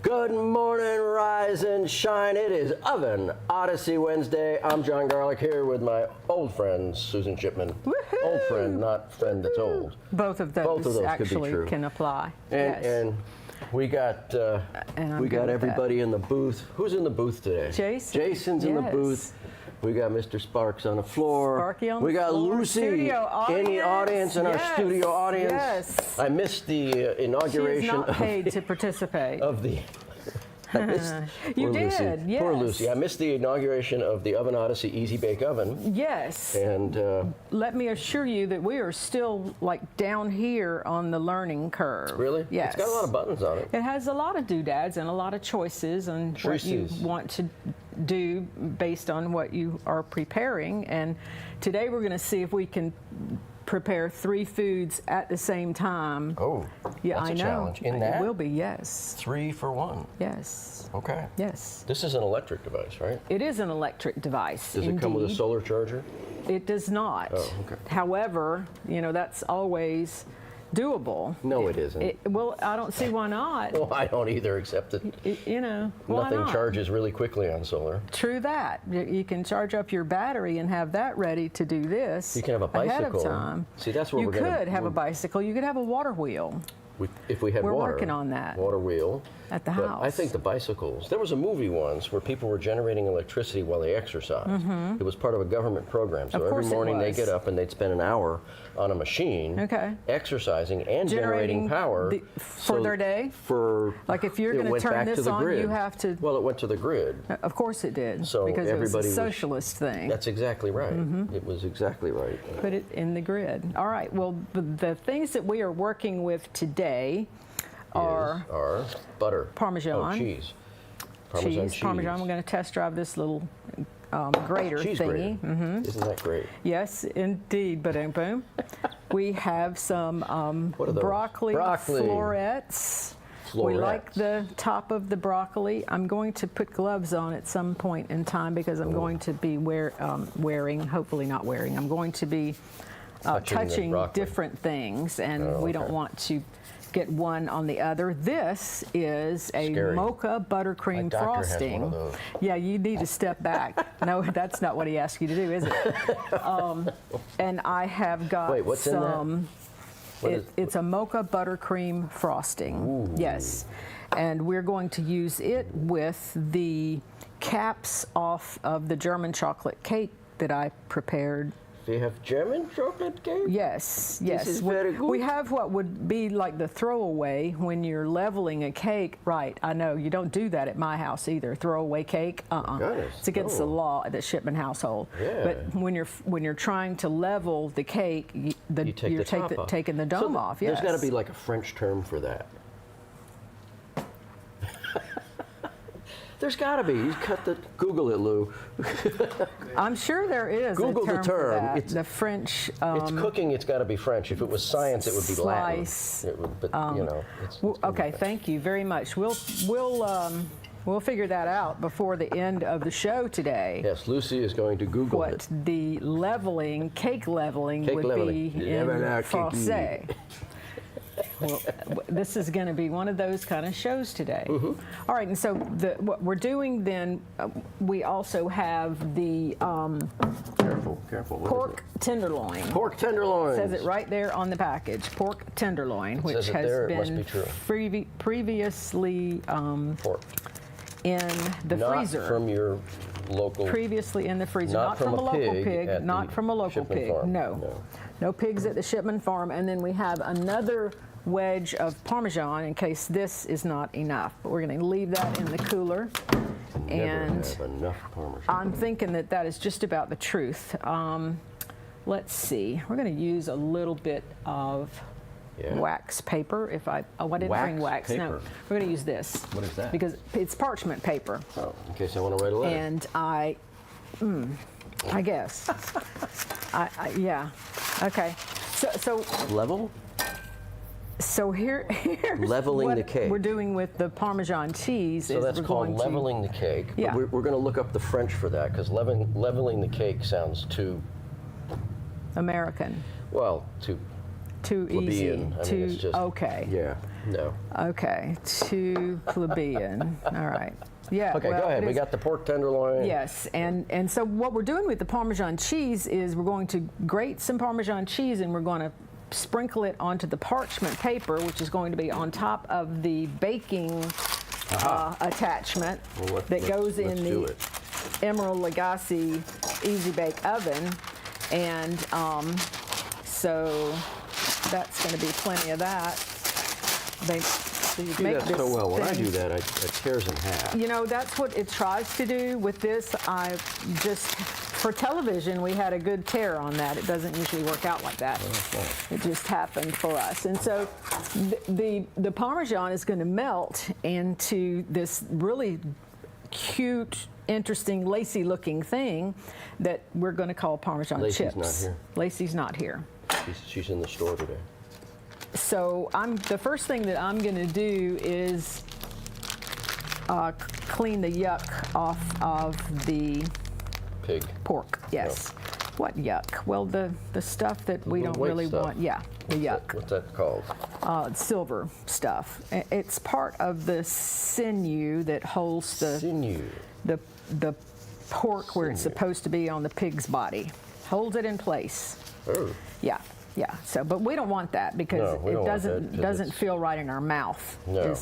Good morning, rise and shine. It is Oven Odyssey Wednesday. I'm John Garlic here with my old friend, Susan Shipman. Woohoo! Old friend, not friend that's old. Both of those actually actually can apply. And, yes. and we got And I'm we good got with everybody in the booth. Who's in the booth today? Jason. Jason's in the Yes. booth. We got Mr. Sparks on the floor. Sparky on we the got floor. Lucy Studio in the audience, in our Yes. studio audience. Yes. I missed the She inauguration is not paid to participate. of the. I missed, You poor did, Lucy. yes. Poor Lucy. I missed the inauguration of the Oven Odyssey Easy Bake Oven. Yes. And Let me assure you that we are still like down here on the learning curve. really? Yes. It's got a lot of buttons on it. It has a lot of doodads and a lot of choices on what you Choices. want to do based on what you are preparing. And today we're going to see if we can prepare 3 foods at the same time. Oh, Yeah, that's I a know. challenge. In that? It will be, yes. 3 for 1. Yes. Okay. Yes. This is an electric device, right? It is an electric device. Does it come with a indeed. solar charger? It does not. Oh, okay. However, you know, that's always doable. No, it isn't. Well, I don't see why not. Well, I don't either, except that You know, why nothing not? charges really quickly on solar. True that. You can charge up your battery and have that ready to do this. You can have a ahead bicycle. of time. See, that's where you we're gonna- could have a bicycle. You could have a water wheel. If we had We're water. working on that. Water wheel. At the But house. I think the bicycles. There was a movie once where people were generating electricity while they exercised. It was part of a government program. So Mm-hmm. Of every course it morning they was. get up and they'd spend an hour on a machine, Okay. exercising and generating Generating power for their day? For Like if you're it gonna went turn back this to the on, grid. you have to- Well, it went to the grid. Of course it did. So because it was everybody a was- socialist thing. That's exactly right. Mm-hmm. It was exactly right. Put it in the grid. All right. Well, the things that we are working with today are Our butter. Parmesan. Oh, cheese. Parmesan cheese. Parmesan. We're going to test drive this little grater Cheese thingy. grater. Isn't that great? Yes, indeed. Boom, boom. We have some What are those? broccoli, Broccoli. florets. We like Florets. the top of the broccoli. I'm going to put gloves on at some point in time because I'm going to be wearing, hopefully not wearing, I'm going to be Touching the touching broccoli. different things, and Oh, we don't okay. want to get one on the other. This is a Scary. mocha buttercream My doctor has frosting. one of those. Yeah, you need to step back. No, that's not what he asked you to do, is it? And I have got Wait, what's in that? some. What is- It's a mocha buttercream frosting. Yes. And we're going to use it with the caps off of the German chocolate cake that I prepared. Do you have German chocolate cake? Yes, yes. is very good. We have what would be like the throwaway when you're leveling a cake. Right, I know, you don't do that at my house either. Throwaway cake, Goodness, It's against the no. law at the Shipman household. Yeah. But when you're trying to level the cake, You take the top off. taking the dome off. Yes. There's got to be like a French term for that. There's got to be. You cut the. Google it, Lou. I'm sure there is Google a the term for term. that. It's- The French. It's cooking. It's got to be French. If it was science, it would be Latin. Slice, It would, but you know. It's Well, gonna be okay, French. thank you very much. We'll figure that out before the end of the show today. Yes, Lucy is going to Google What it. the cake leveling Cake would leveling. be Level in out cookie. Francais. Well, this is going to be one of those kind of shows today. Mm-hmm. All right, and so what we're doing then, we also have the Careful, careful. What is pork tenderloin. it? Pork tenderloin. It says it right there on the package, pork tenderloin, which says it has there, it must been be true. previously Pork. in the Not freezer. from your local. Previously in the freezer, Not from a local pig pig, at not the from a local Shipman pig. farm. No. No. No pigs at the Shipman farm. And then we have another wedge of Parmesan in case this is not enough. But we're going to leave that in the cooler. Never And have enough Parmesan. I'm thinking that that is just about the truth. Let's see. We're going to use a little bit of Yeah. wax paper. I didn't bring wax. Wax No, paper. we're going to use this. What is that? Because it's parchment paper. Oh, in case I want to write a letter. And I guess. Yeah. Okay. So Level? here's Leveling what the cake. we're doing with the Parmesan cheese. So is that's we're called going to- leveling the cake. But Yeah. We're going to look up the French for that because leveling the cake sounds too, American. well, too Too easy. plebeian. I mean, it's just, okay. Yeah. No. Okay, too plebeian. All right. Yeah. Okay, well, go ahead. it We is- got the pork tenderloin. Yes, and so what we're doing with the Parmesan cheese is we're going to grate some Parmesan cheese and we're going to sprinkle it onto the parchment paper, which is going to be on top of the baking attachment Well, that goes in let's do the it. Emerald Lagasse Easy Bake Oven, and so that's going to be plenty of that. So you You do make that this so well. When I thing- do that, it tears in half. you know, that's what it tries to do. With this, I just, for television, we had a good tear on that. It doesn't usually work out like that. It just happened for us. And so the Parmesan is going to melt into this really cute, interesting, lacy-looking thing that we're going to call Parmesan Lacey's chips. not here. Lacey's not here. She's in the store today. So the first thing that I'm going to do is clean the yuck off of the Pig. pork. Yes. What yuck? Well, the stuff that we little don't white really stuff. want. Yeah, the yuck. What's that called? Silver stuff. It's part of the sinew that holds the Sinew. the pork where it's Sinew. supposed to be on the pig's body. Holds it in place. Oh. Yeah, yeah. So, but we don't want that because No, we it don't want that 'cause doesn't it's- feel right in our mouth. No,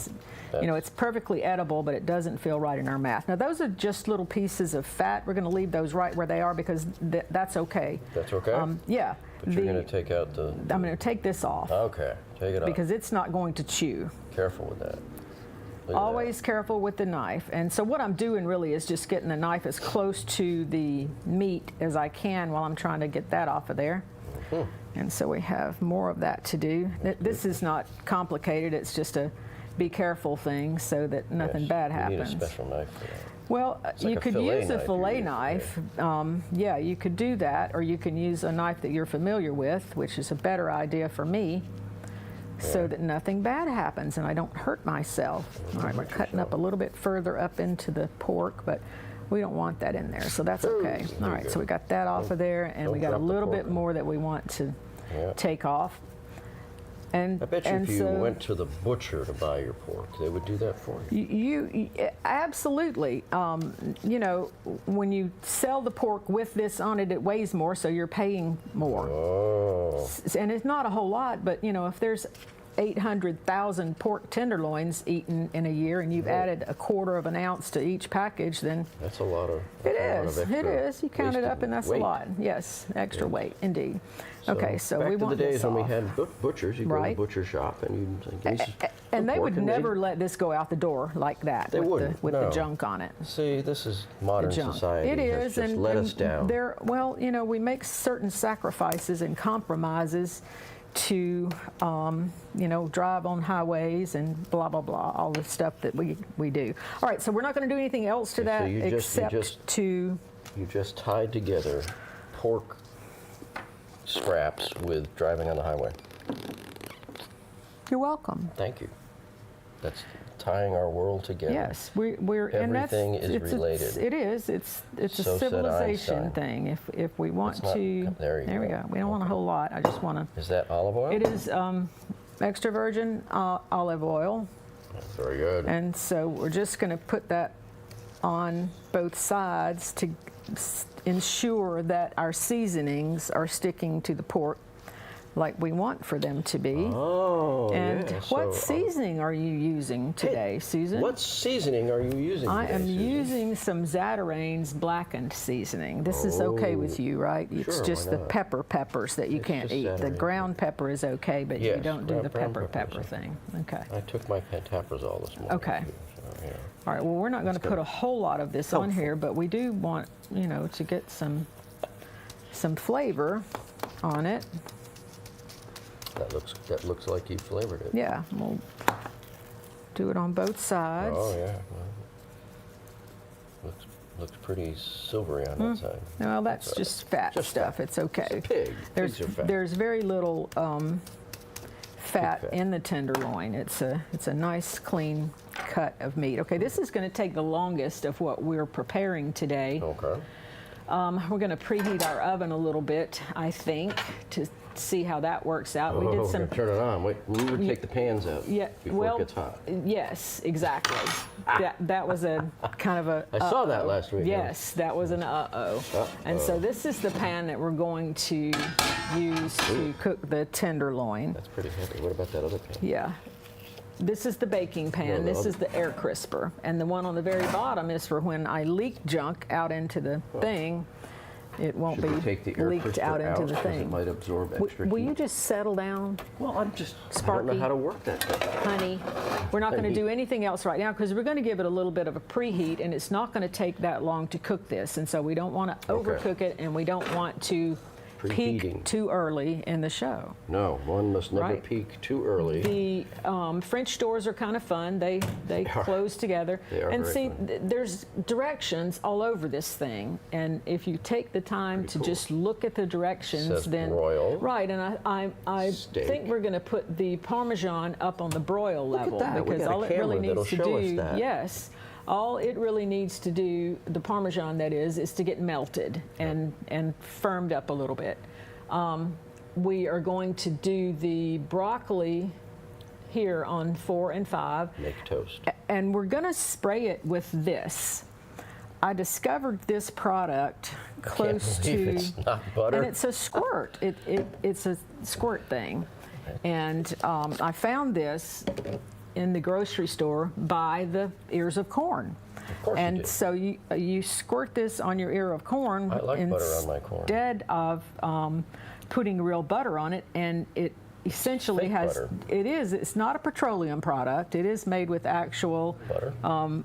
You know, it's perfectly edible, but it doesn't feel right in our mouth. Now, those are just little pieces of fat. We're going to leave those right where they are because that's okay. That's okay? Yeah. But you're going to take out the... I'm going to take this off Okay, take it off. because it's not going to chew. Careful with that. Look at Always careful with the knife. And so what I'm doing really is just getting the knife as close to the meat as I can while I'm trying to get that off of there. Mm-hmm. And so we have more of that to do. This is not complicated. It's just a be careful thing so that that. nothing Yes, bad you happens. need a special knife for that. Well, like you a could fillet use a knife fillet you're using, knife. Yeah, you could do that, or you can use a knife that you're familiar with, which is a better idea for me, so Yeah. that nothing bad happens and I don't hurt myself. All right, we're cutting up a little bit further up into the pork, but we don't want that in there, so that's okay. There All you right, go. so we got that off of there, and don't we got a drop the little pork bit on. more that we want to Yeah. take off. And I bet you and if you so, went to the butcher to buy your pork, they would do that for you. You absolutely. You know, when you sell the pork with this on it, it weighs more, so you're paying more. Oh, And it's not a whole lot, but you know, if there's 800,000 pork tenderloins eaten in a year, and you've added a quarter of an ounce to each package, then that's a lot of. it that's a lot is. of It extra is. You count it wasted up, and that's weight. a lot. Yes, extra weight, indeed. Okay, so back we to want the days this when we off. had butchers. You go to Right. the butcher shop and you say, "Give me some And they pork," would never let this go out the door like that They with wouldn't, with no. the junk on it. See, this is modern Junk. society. It has is, just and, let and us down. there. Well, you know, we make certain sacrifices and compromises to, you know, drive on highways and blah blah blah, all the stuff that we do. All right, so we're not going to do anything else to Okay, so that you except just- to. You just tied together pork scraps with driving on the highway. You're welcome. Thank you. That's tying our world together. Yes, we're and that's Everything is it's related. it is. It's So a said civilization Einstein. thing. If we want It's not- to, there you we go. go. We don't want a whole lot. I just want to. Is that olive oil? It is extra virgin olive oil. Very good. And so we're just going to put that on both sides to ensure that our seasonings are sticking to the pork like we want for them to be. Oh, And yeah. what so, seasoning are you using today, Susan? What seasoning are you using I today, am Susan? using some Zatarain's blackened seasoning. This is okay with you, right? It's Sure, just why the not? peppers that you It's can't just eat. The Zatarain. ground pepper is okay, but you Yes, don't do the brown pepper pepper is okay. thing. Okay. I took my pantaprazole this morning. Okay. too, so, yeah. All right, well, we're not going to put a whole lot of this on Helpful. here, but we do want, you know, to get some flavor on it. That looks like you flavored it. Yeah, we'll do it on both sides. Oh yeah. Well, looks pretty silvery on that side. Well, that's just fat just stuff. fat. It's okay. It's a pig. There's Pigs are fat. there's very little fat fat. in the tenderloin. It's a nice clean cut of meat. Okay, this is going to take the longest of what we're preparing today. Okay. We're going to preheat our oven a little bit, I think, to see how that works out. We Oh, did we're some. gonna turn it on. Wait, remember to take the pans out Yeah, before well, it gets hot. yes, exactly. That was a kind of a. I saw that last week. Yes, that was an uh-oh. And so this is the pan that we're going to use to cook the tenderloin. That's pretty heavy. What about that other pan? Yeah. This is the baking pan. No, This is the air crisper. And the one on the very bottom is for when I leak junk out into the thing, it won't Should we be take the air leaked crisper out into the 'cause thing. It might absorb extra Will heat. you just settle down, Well, I don't know Sparky? how to work that thing. honey? We're not going to Honey. do anything else right now because we're going to give it a little bit of a preheat, and it's not going to take that long to cook this. And so we don't want to Okay. overcook it, and we don't want to Preheating. peak too early in the show. No, one must never Right. peak too early. The French doors are kind of fun. They are. close together. They are and very see, fun. there's directions all over this thing. And if you take the time Pretty to cool. just look at the directions, Says then broil. right. And I Steak. think we're going to put the Parmesan up on the broil Look at level that. We because got a all it really camera that'll needs to show us do, that. yes. All it really needs to do, the Parmesan that is to get melted and firmed up a little bit. We are going to do the broccoli here on 4 and 5, Make toast. and we're going to spray it with this. I discovered this product close Can't believe to, it's not butter. and it's a squirt. It's a squirt thing, and I found this in the grocery store by the ears of corn. Of course you And did. so you squirt this on your ear of corn I like butter on my corn. instead of putting real butter on it, and it essentially Fake has. butter. It's not a petroleum product. It is made with actual Butter?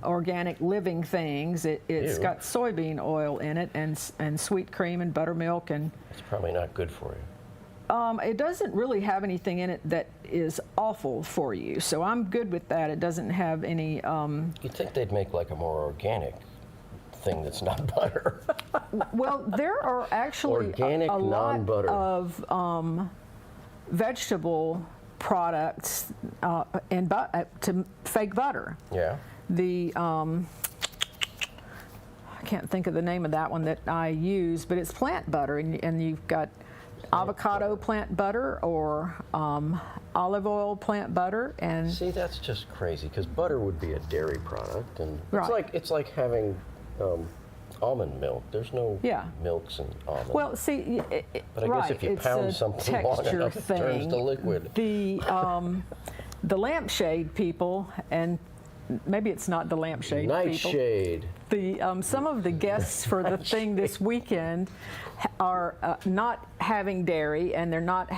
organic living things. It's Ew. got soybean oil in it and sweet cream and buttermilk and. It's probably not good for you. It doesn't really have anything in it that is awful for you, so I'm good with that. It doesn't have any. You'd think they'd make like a more organic thing that's not butter. Well, there are actually Organic, a lot non-butter. of vegetable products to fake butter. Yeah. The I can't think of the name of that one that I use, but it's plant butter, and you've got avocado plant butter or olive oil plant butter, and See, that's just crazy because butter would be a dairy product, and Right. it's like having almond milk. There's no Yeah. milks in almond. well, see, But I guess right, if you it's pound a something long texture enough, it thing. turns to liquid. The lampshade people, and maybe it's not the lampshade people. Nightshade. Some of the guests for the thing this weekend are not having dairy, and they're not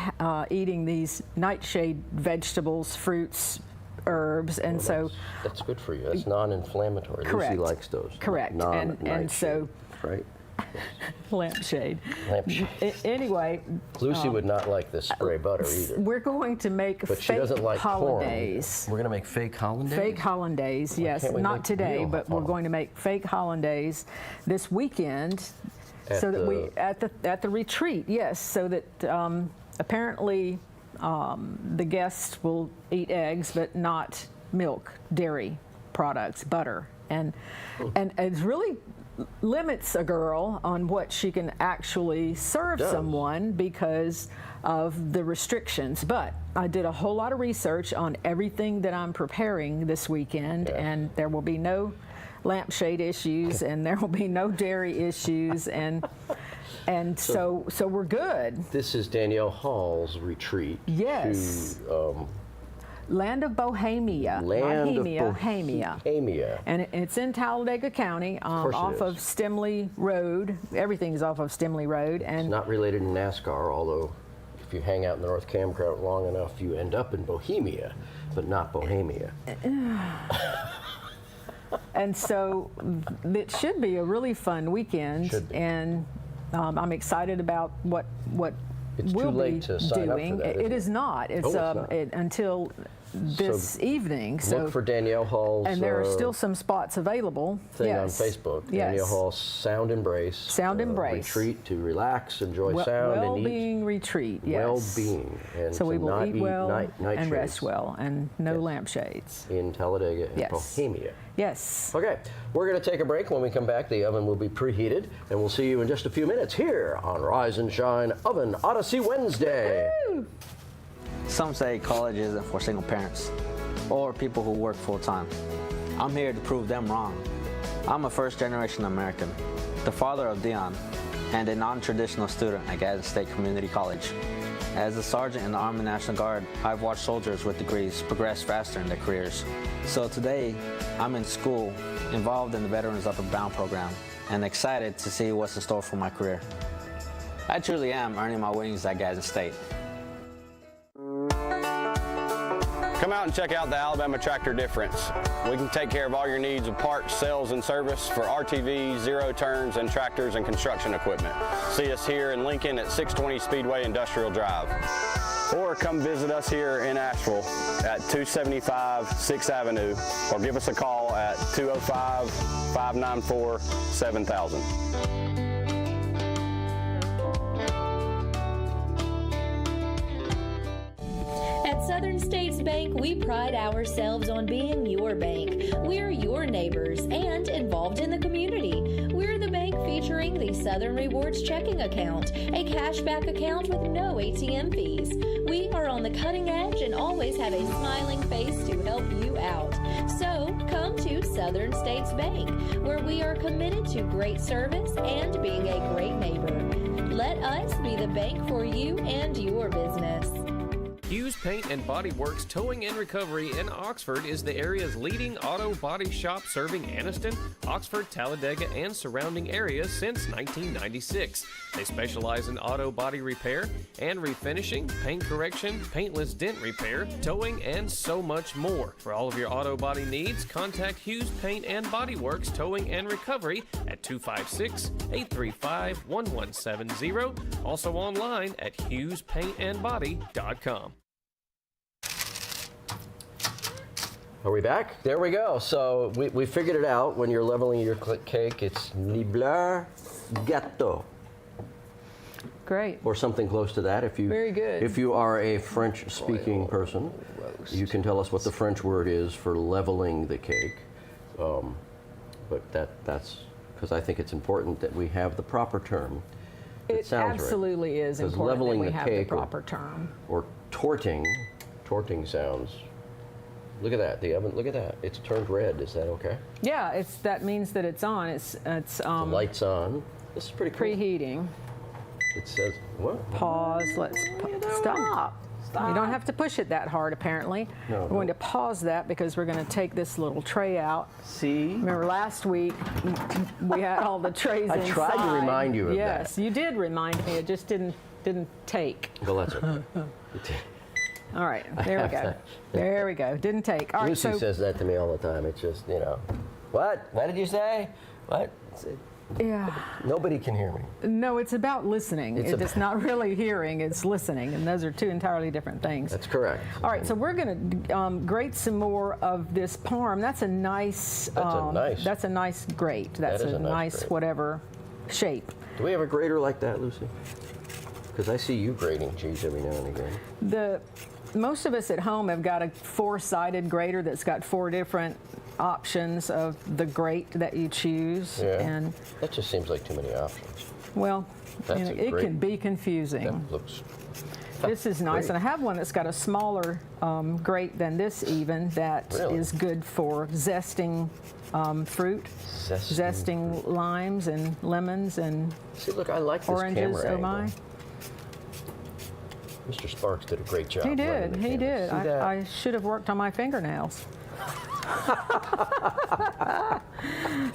eating these nightshade vegetables, fruits, herbs, and so That's good for you. That's non-inflammatory. Correct. Lucy likes those. Correct. And so- Right? lampshade. Lampshade. Anyway, Lucy would not like this spray butter either. we're going to make But she fake doesn't like hollandaise. corn. We're gonna make fake hollandaise. Fake hollandaise, yes. can't we Not make today, real but we're going to make fake hollandaise this weekend, At so that we the- at the retreat, yes, so that apparently the guests will eat eggs, but not milk, dairy products, butter, and it really limits a girl on what she can actually serve Does. someone because of the restrictions. But I did a whole lot of research on everything that I'm preparing this weekend, Yeah. and there will be no lampshade issues, and there will be no dairy issues, and so we're good. This is Danielle Hall's retreat. Yes. To, Land of Bohemia, Land of Bohemia. Bohemia. And it's in Talladega County, course it off is. of Stimley Road. Everything's off of Stimley Road, It's and not related to NASCAR, although if you hang out in the North Campground long enough, you end up in Bohemia, but not Bohemia. And so it should be a really fun weekend, Should be. and I'm excited about what It's we'll too late be to sign up for doing. that, It isn't is not. It's it's not. until this evening. So look for Danielle Hall's and there are still some spots available. thing on Yes. Facebook. Yes. Danielle Hall's Sound Embrace. Sound Embrace. Retreat to relax, enjoy sound, and eat. Well-being retreat. Yes. Well-being. And So we to will not eat eat well night and rest shades well, and no lampshades. in Talladega and Yes. Bohemia. Yes. Okay, we're going to take a break. When we come back, the oven will be preheated, and we'll see you in just a few minutes here on Rise and Shine Oven Odyssey Wednesday. Woo! Some say college isn't for single parents or people who work full-time. I'm here to prove them wrong. I'm a first-generation American, the father of Dion, and a non-traditional student at Gadsden State Community College. As a sergeant in the Army National Guard, I've watched soldiers with degrees progress faster in their careers. So today, I'm in school, involved in the Veterans Upper Bound program, and excited to see what's in store for my career. I truly am earning my wings at Gadsden State. Come out and check out the Alabama Tractor Difference. We can take care of all your needs of parts, sales, and service for RTVs, zero turns, and tractors and construction equipment. See us here in Lincoln at 620 Speedway Industrial Drive. Or come visit us here in Asheville at 275 6th Avenue, or give us a call at 205-594-7000. At Southern States Bank, we pride ourselves on being your bank. We're your neighbors and involved in the community. We're the bank featuring the Southern Rewards checking account, a cashback account with no ATM fees. We are on the cutting edge and always have a smiling face to help you out. So come to Southern States Bank, where we are committed to great service and being a great neighbor. Let us be the bank for you and your business. Hughes Paint and Body Works Towing and Recovery in Oxford is the area's leading auto body shop serving Anniston, Oxford, Talladega, and surrounding areas since 1996. They specialize in auto body repair and refinishing, paint correction, paintless dent repair, towing, and so much more. For all of your auto body needs, contact Hughes Paint and Body Works Towing and Recovery at 256-835-1170. Also online at HughesPaintandBody.com. Are we back? There we go. So we figured it out. When you're leveling your cake, it's nibbler gâteau, Great. or something close to that. Very good. If you are a French-speaking person, you can tell us what the French word is for leveling the cake. But that's because I think it's important that we have the proper term. It sounds right. absolutely is 'Cause important that leveling we the have the cake proper term. Or torting sounds. Look at that. The oven. Look at that. It's turned red. Is that okay? Yeah, that means that it's on. It's The lights on. This is pretty cool. preheating. It says what? Pause. Stop. You don't have to push it that hard, apparently. No, We're going to pause that because we're going to take this little tray out. See? Remember last week we had all the trays I inside. tried to remind you of that. Yes, you did remind me. It just didn't take. Well, that's okay. All right, there we go. There we go. Didn't take. All right, Lucy so says that to me all the time. It's just, what? What did you say? What? yeah. Nobody can hear me. No, it's about listening. It's It's not really hearing, it's listening, and those are two entirely different things. That's correct. All right, so we're going to grate some more of this parm. That's a nice. That's a nice grate. That's is a a nice nice grate. whatever shape. Do we have a grater like that, Lucy? Because I see you grating cheese every now and again. Most of us at home have got a four-sided grater that's got four different options of the grate that you choose. Yeah. And That just seems like too many options. well, That's a it great- can be confusing. That looks. This is nice, Great. and I have one that's got a smaller grate than this even that Really? is good for zesting fruit, zesting limes and lemons and See, look, I like this oranges. camera Oh angle. my! Mr. Sparks did a great job. He running did. the He camera. did. See that? I should have worked on my fingernails.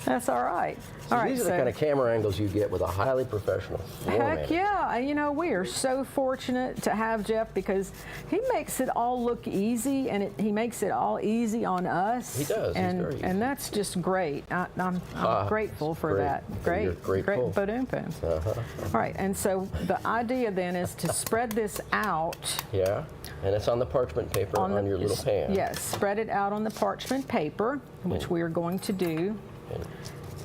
That's all right. So All right. these are the kind of camera angles you get with a highly professional floor Heck manager. yeah. You know, we are so fortunate to have Jeff because he makes it all look easy and he makes it all easy on us. He does. And, He's very easy. and that's just great. I'm grateful for great. that. And Great. you're grateful. Great. Boom, boom. Uh-huh. All right. And so the idea then is to spread this out Yeah, and it's on the parchment paper on, your little pan. Yes. Spread it out on the parchment paper, which we are going to do, And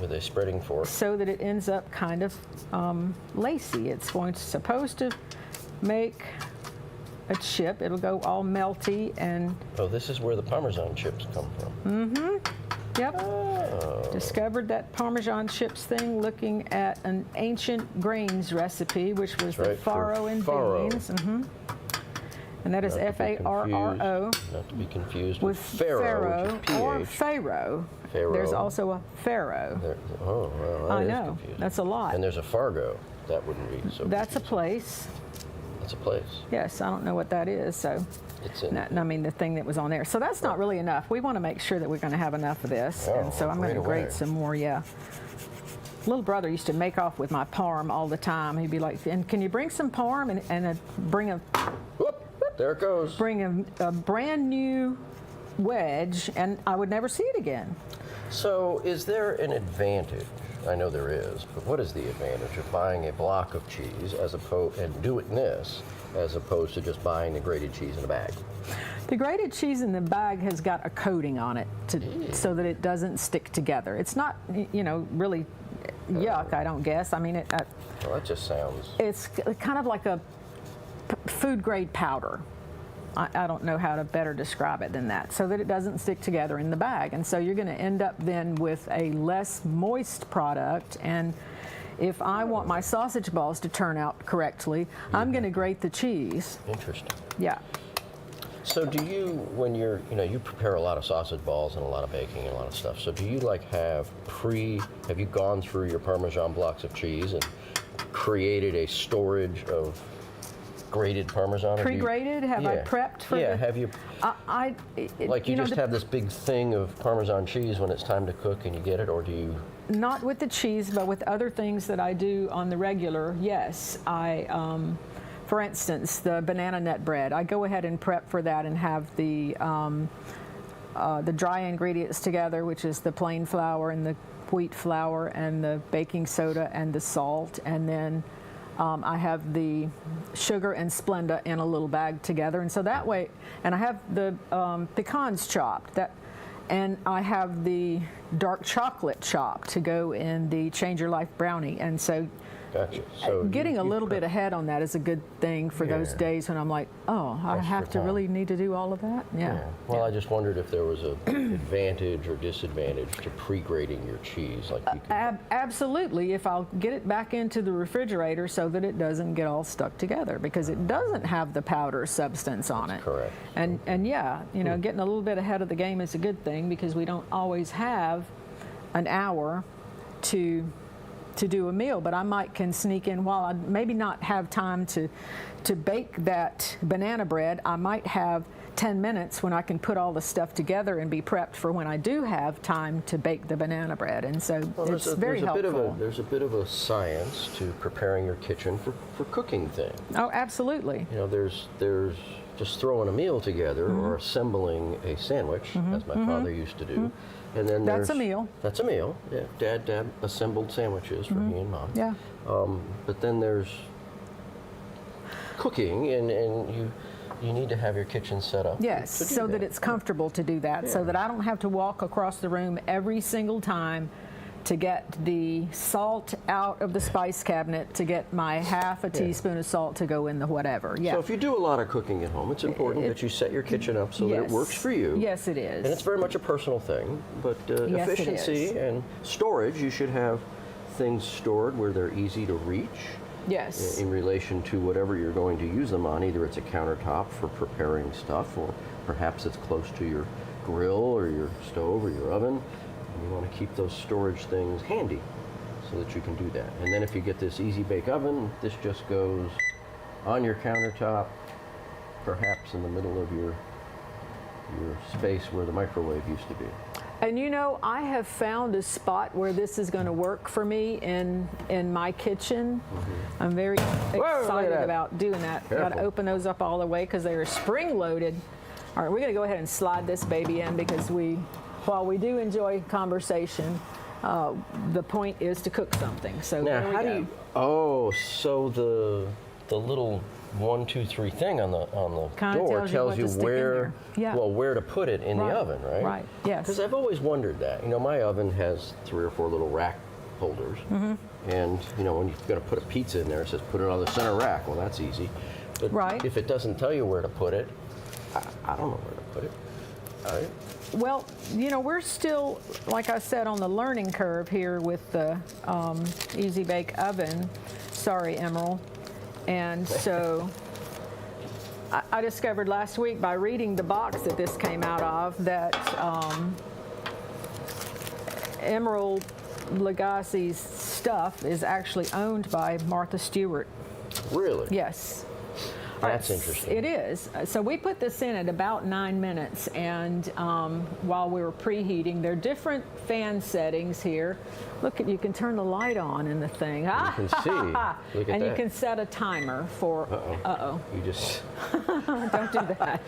with a spreading fork. so that it ends up kind of lacy. It's supposed to make a chip. It'll go all melty and Oh, this is where the Parmesan chips come from. yep. Oh. Discovered that Parmesan chips thing looking at an ancient grains recipe, which was the right, for farro and farro. beans. And that is Not to be F-A-R-R-O Not to be confused with with Pharaoh, which is or PH. Pharaoh. Pharaoh. There's also a Pharaoh. Oh, well, that I is know. confusing. That's a lot. And there's a Fargo. That wouldn't be so That's a confusing. place. That's a place. Yes, I don't know what that is. So, It's in. I mean, the thing that was on there. So that's not really enough. We want to make sure that we're going to have enough of this. Oh, And so I'm going to grate away. grate some more, yeah. Little brother used to make off with my parm all the time. He'd be like, and can you bring some parm and bring Whoop, there it goes. a brand new wedge, and I would never see it again. So is there an advantage? I know there is, but what is the advantage of buying a block of cheese and doing this as opposed to just buying the grated cheese in a bag? The grated cheese in the bag has got a coating on it so that it doesn't stick together. It's not, really yuck, I don't guess. I mean, Well, that just sounds. it's kind of like a food grade powder. I don't know how to better describe it than that, so that it doesn't stick together in the bag. And so you're going to end up then with a less moist product. And if I want my sausage balls to turn out correctly, I'm going to grate the cheese. Interesting. Yeah. So do you, when you're, you prepare a lot of sausage balls and a lot of baking and a lot of stuff. So do you have you gone through your Parmesan blocks of cheese and created a storage of grated Parmesan? Pre-grated? Have I prepped for Yeah, the- have you, you just have this big thing of Parmesan cheese when it's time to cook and you get it, or do you? Not with the cheese, but with other things that I do on the regular, yes. For instance, the banana nut bread. I go ahead and prep for that and have the dry ingredients together, which is the plain flour and the wheat flour and the baking soda and the salt, and then I have the sugar and Splenda in a little bag together, and so that way, and I have the pecans chopped, and I have the dark chocolate chopped to go in the Change Your Life brownie, and so Gotcha. So getting a little bit ahead on that is a good thing for those Yeah. days when I'm like, oh, I Extra have to time. really need to do all of that? Yeah. Well, I just wondered if there was an advantage or disadvantage to pre-grating your cheese, like you could. Absolutely, if I'll get it back into the refrigerator so that it doesn't get all stuck together, because it doesn't have the powder substance on it. Correct. And yeah, getting a little bit ahead of the game is a good thing, because we don't always have an hour to do a meal, but I can sneak in while I maybe not have time to bake that banana bread. I might have 10 minutes when I can put all the stuff together and be prepped for when I do have time to bake the banana bread, and so it's very helpful. There's a bit of a science to preparing your kitchen for cooking things. Oh, absolutely. There's just throwing a meal together or assembling a sandwich, as my father used to do. And then That's a there's- meal. That's a meal. Yeah, Dad assembled sandwiches for me and Mom. Yeah. But then there's cooking, and you need to have your kitchen set up. Yes, to do so that it's comfortable to do that, so Yeah. that I don't have to walk across the room every single time to get the salt out of the spice cabinet, to get my half a teaspoon of salt to go in the whatever. Yeah. So if you do a lot of cooking at home, it's important that you set your kitchen up so that it Yes. works for you. Yes, it is. And it's very much a personal thing, but Yes, it efficiency is. and storage, you should have things stored where they're easy to reach Yes. in relation to whatever you're going to use them on. Either it's a countertop for preparing stuff, or perhaps it's close to your grill or your stove or your oven. You want to keep those storage things handy so that you can do that. And then if you get this Easy Bake Oven, this just goes on your countertop, perhaps in the middle of your space where the microwave used to be. And you know, I have found a spot where this is going to work for me in my kitchen. I'm very look at excited that. about doing that. Got to Careful. open those up all the way because they are spring loaded. All right, we're going to go ahead and slide this baby in because while we do enjoy conversation, the point is to cook something. So Now, there we how go. do you? Oh, so the little 1, 2, 3 thing on the Kinda door tells you tells what you to stick in where, there. Yeah. well, where to put it in Right. the oven, right? Right, yes. Because I've always wondered that. You know, my oven has 3 or 4 little rack holders, Mm-hmm. and you know, when you're going to put a pizza in there, it says put it on the center rack. Well, that's easy. But Right. if it doesn't tell you where to put it, I don't know where to put it. All right. Well, you know, we're still, like I said, on the learning curve here with the Easy Bake Oven. Sorry, Emerald. And so I discovered last week by reading the box that this came out of that Emerald Lagasse's stuff is actually owned by Martha Stewart. Really? Yes. That's interesting. It is. So we put this in at about 9 minutes, and while we were preheating, there are different fan settings here. Look, you can turn the light on in the thing. You can see. Look at and you that. can set a timer for. Uh-oh. You just Don't do that.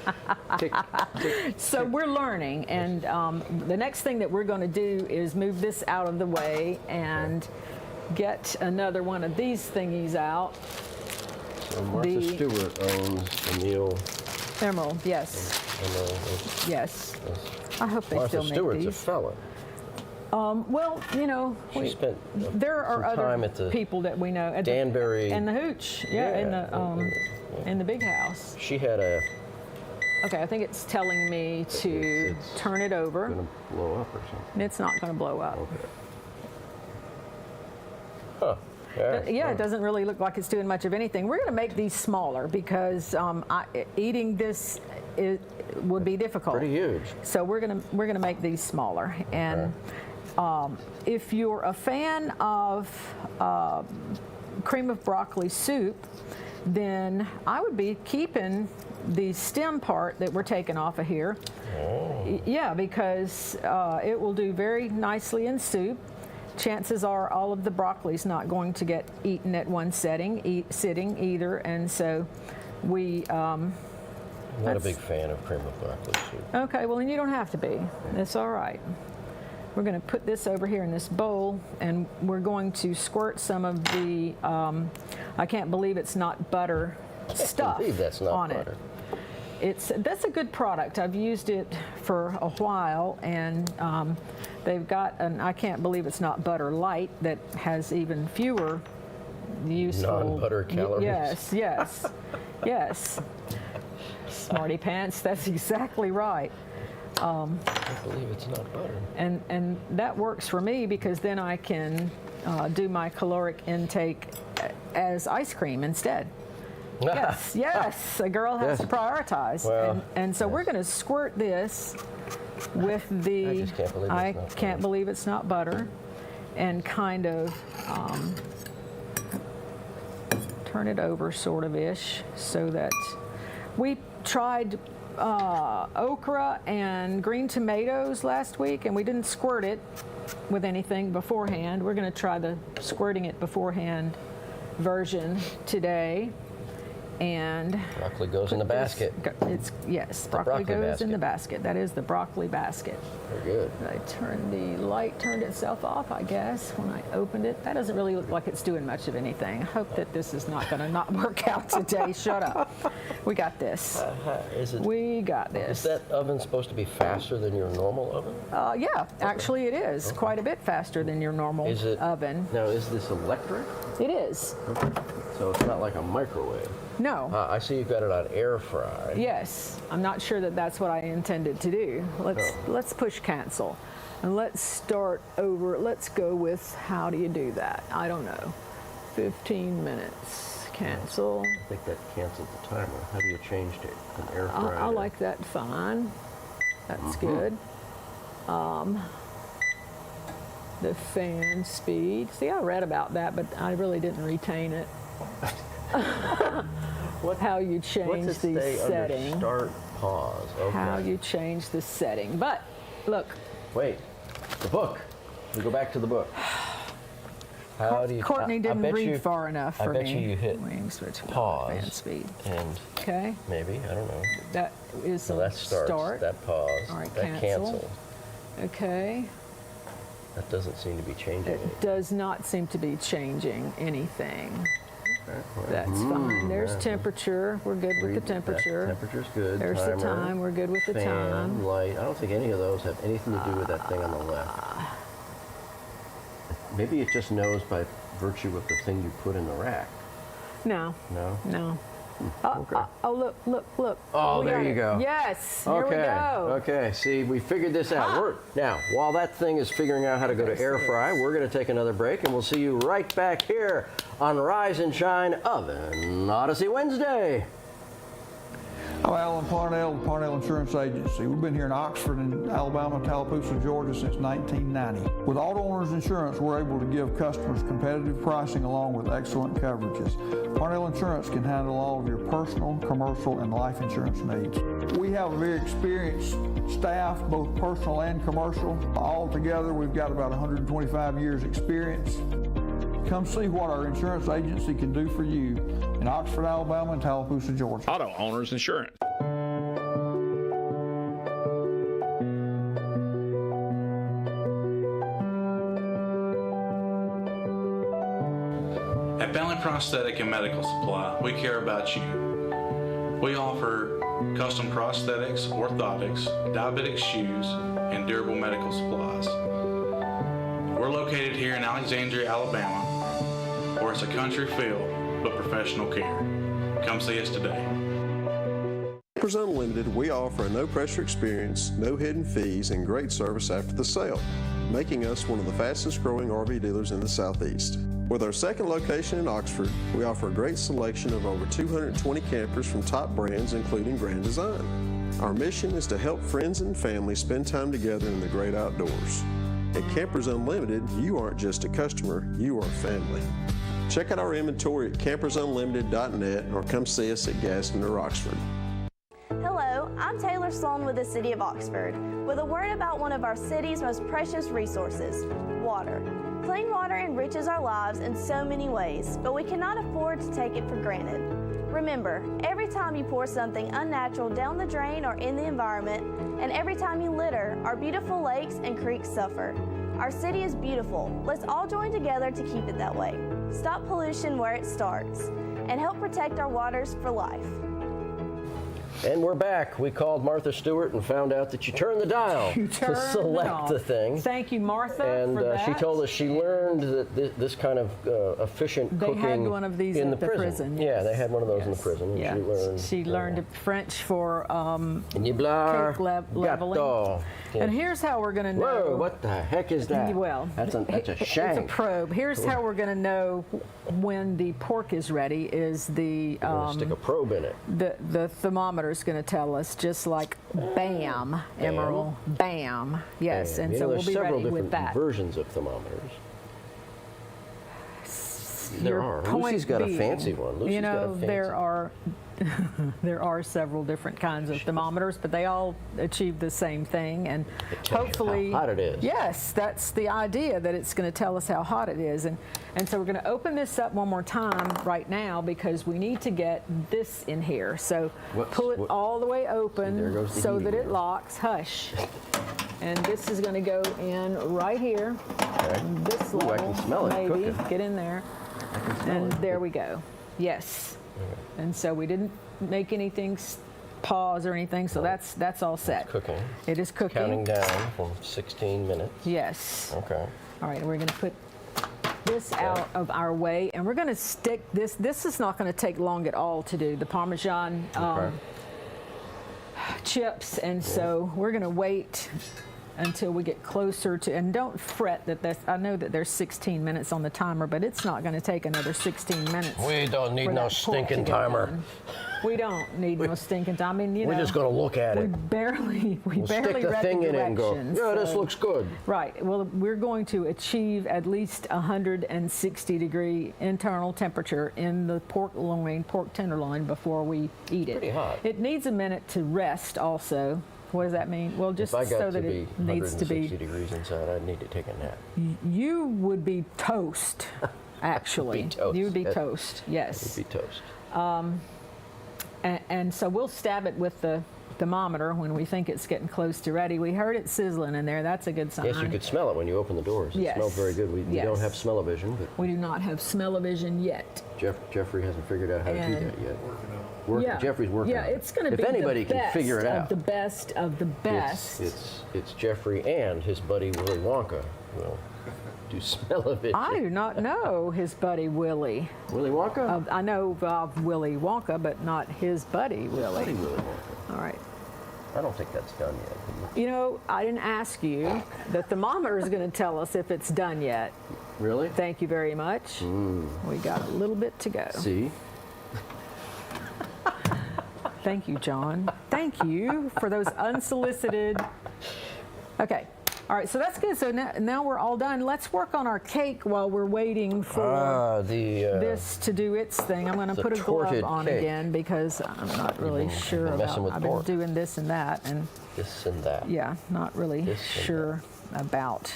tick, tick. So we're learning, and the next thing that we're going to do is move this out of the way and get another one of these thingies out. So Martha The- Stewart owns the meal. Emerald, yes, And, yes. I hope they Martha still make Stewart's a these. felon. Well, you know, She spent there are some time other at the people that we know. At the- Danbury. and the Hooch, in the big house. She had a Okay, I think it's telling me to It's turn it over. gonna blow up or something. And it's not going to blow up. Okay. Huh. Yeah, it doesn't really look like it's doing much of anything. We're going to make these smaller because eating this would be difficult. Pretty huge. So we're gonna make these smaller. And if you're a fan of cream of broccoli soup, then I would be keeping the stem part that we're taking off of here. Yeah, because it will do very nicely in soup. Chances are all of the broccoli's not going to get eaten at one sitting either, and so we. I'm not a big fan of cream of broccoli soup. Okay, well then you don't have to be. That's all right. We're going to put this over here in this bowl, and we're going to squirt some of the. I can't believe it's not butter stuff I believe that's not on butter. it. That's a good product. I've used it for a while, and they've got an I can't believe it's not butter light that has even fewer useful Non-butter calories. Yes, yes, yes. Smarty pants. That's exactly right. I believe it's not butter. And that works for me because then I can do my caloric intake as ice cream instead. Yes, yes, a girl has to prioritize. Well, and so we're going to squirt this with the, I just can't believe it's I not butter. can't believe it's not butter, and kind of turn it over sort of ish so that we tried okra and green tomatoes last week, and we didn't squirt it with anything beforehand. We're going to try the squirting it beforehand version today. And Broccoli goes in the basket. Yes, The broccoli broccoli goes in the basket. basket. That is the broccoli basket. Very good. The light turned itself off, I guess, when I opened it. That doesn't really look like it's doing much of anything. I hope that this is not going to not work out today. Shut up. We got this. Is it? We got Is this. that oven supposed to be faster than your normal oven? Yeah, actually it is. Quite a bit faster than your normal Is it? oven. Now, is this electric? It is. So it's not like a microwave. No. I see you've got it on air fry. Yes, I'm not sure that that's what I intended to do. Let's push cancel, and let's start over. Let's go with how do you do that? I don't know. 15 minutes. Cancel. I think that canceled the timer. How do you change it from air fry? I like that fine. That's good. The fan speed. See, I read about that, but I really didn't retain it. How you change What's the it say setting. under start, pause? Okay. How you change the setting. But look, wait. The book. We go back to the book. How do you? Courtney I didn't bet read you- far enough for I bet me. you hit Wing switch pause fan speed. and Okay, maybe, I don't know. that is So a that starts. start. That pause. All right, that cancel. cancel. Okay, That doesn't seem to be changing it. it does not seem to be changing anything. That's fine. There's temperature. We're good with the temperature. Temperature's good. There's Timer, the time. We're good with the fan, time. light. I don't think any of those have anything to do with that thing on the left. Maybe it just knows by virtue of the thing you put in the rack. No, No? no. Okay. Oh, look. Oh, We there got you it. go. Yes, here Okay. we go. Okay. See, we figured this out. Now, while that thing is figuring out how to go to air fry, we're going to take another break, and we'll see you right back here on Rise and Shine Oven Odyssey Wednesday. I'm Alan Parnell, Parnell Insurance Agency. We've been here in Oxford and Alabama, Tallapoosa, Georgia since 1990. With Auto Owners Insurance, we're able to give customers competitive pricing along with excellent coverages. Parnell Insurance can handle all of your personal, commercial, and life insurance needs. We have a very experienced staff, both personal and commercial. All together, we've got about 125 years experience. Come see what our insurance agency can do for you in Oxford, Alabama, and Tallapoosa, Georgia. Auto Owners Insurance. At Family Prosthetic and Medical Supply, we care about you. We offer custom prosthetics, orthotics, diabetic shoes, and durable medical supplies. We're located here in Alexandria, Alabama, where it's a country feel but professional care. Come see us today. Campers Unlimited, we offer a no-pressure experience, no hidden fees, and great service after the sale, making us one of the fastest-growing RV dealers in the Southeast. With our second location in Oxford, we offer a great selection of over 220 campers from top brands, including Grand Design. Our mission is to help friends and family spend time together in the great outdoors. At Campers Unlimited, you aren't just a customer, you are family. Check out our inventory at campersunlimited.net or come see us at Gaston or Oxford. Hello, I'm Taylor Sloan with the City of Oxford, with a word about one of our city's most precious resources, water. Clean water enriches our lives in so many ways, but we cannot afford to take it for granted. Remember, every time you pour something unnatural down the drain or in the environment, and every time you litter, our beautiful lakes and creeks suffer. Our city is beautiful. Let's all join together to keep it that way. Stop pollution where it starts, and help protect our waters for life. And we're back. We called Martha Stewart and found out that you turn the dial to select the thing. Thank you, Martha, And for that. she told us she learned that this kind of efficient They cooking had one of these in at the prison. Yeah, yes. they had one of those in the Yes. prison. And Yeah. She learned French for Niblar cake leveling. gâteau. Yeah. And here's how we're going to know. Whoa, what the heck is that? Well, that's a it's a shank. probe. Here's how we're going to know when the pork is ready. Is the We're gonna stick a probe in it. the thermometer is going to tell us, just like bam, Emerald, bam. Yes, and You so know, we'll there's be several ready different with that. versions of thermometers. Your There are. point Lucy's got a being, fancy one. Lucy's you know, got a fancy there are there are several different kinds of thermometers, but they all achieve the same thing, and tell you hopefully, how hot it is. Yes, that's the idea, that it's going to tell us how hot it is, and so we're going to open this up one more time right now because we need to get this in here. So pull it all the way open There goes the so heating that it there. locks. Hush. And this is going to go in right here. Okay. This Ooh, I level, can smell it maybe. cooking. Get in there. And there we go. Yes. And so we didn't make anything pause or anything, so that's all set. cooking. It is cooking. Counting down from 16 minutes. Yes. Okay. All right, we're going to put this out of our way, and we're going to stick this. This is not going to take long at all to do, the Parmesan chips, and so we're going to wait until we get closer to, and don't fret that I know that there's 16 minutes on the timer, but it's not going to take another 16 minutes. We don't need for no that pork to stinking get timer. done. We don't need no stinking time. I mean, you know, We're just going to look at we it. barely We'll read stick the thing the in it and go, directions. yeah, this so- looks good. Right. Well, we're going to achieve at least 160-degree internal temperature in the pork tenderloin, before we eat it. Pretty hot. It needs a minute to rest also What does that mean? Well, just If I got so to that be it needs to 160 be. degrees inside, I'd need to take a nap. You would be toast, actually. toast. You would be That- toast, yes. It'd be toast. And so we'll stab it with the thermometer when we think it's getting close to ready. We heard it sizzling in there. That's a good sign. Yes, you could smell it when you open the doors. It Yes. smells very good. We don't Yes. have smell-o-vision, but We do not have smell-o-vision yet. Jeffrey hasn't figured out how to do And- that yet. Yeah. Jeffrey's working Yeah, on it. it's going to be If anybody the can best figure it of out, the best of the best. it's Jeffrey and his buddy Willy Wonka will do smell-o-vision. I do not know his buddy Willy. Willy Wonka? I know of Willy Wonka, but not his buddy Willy. Buddy Willy Wonka. All right. I don't think that's done yet. You know, I didn't ask you. The thermometer is going to tell us if it's done yet. Really? Thank you very much. We got a little bit to go. See? Thank you, John. Thank you for those unsolicited. Okay. All right, so that's good. So now we're all done. Let's work on our cake while we're waiting for this to do its thing. I'm going to the put a glove torted on cake. again because I'm not really sure been messing about. with I've pork. been doing this and that, and This and that. yeah, not really This and sure about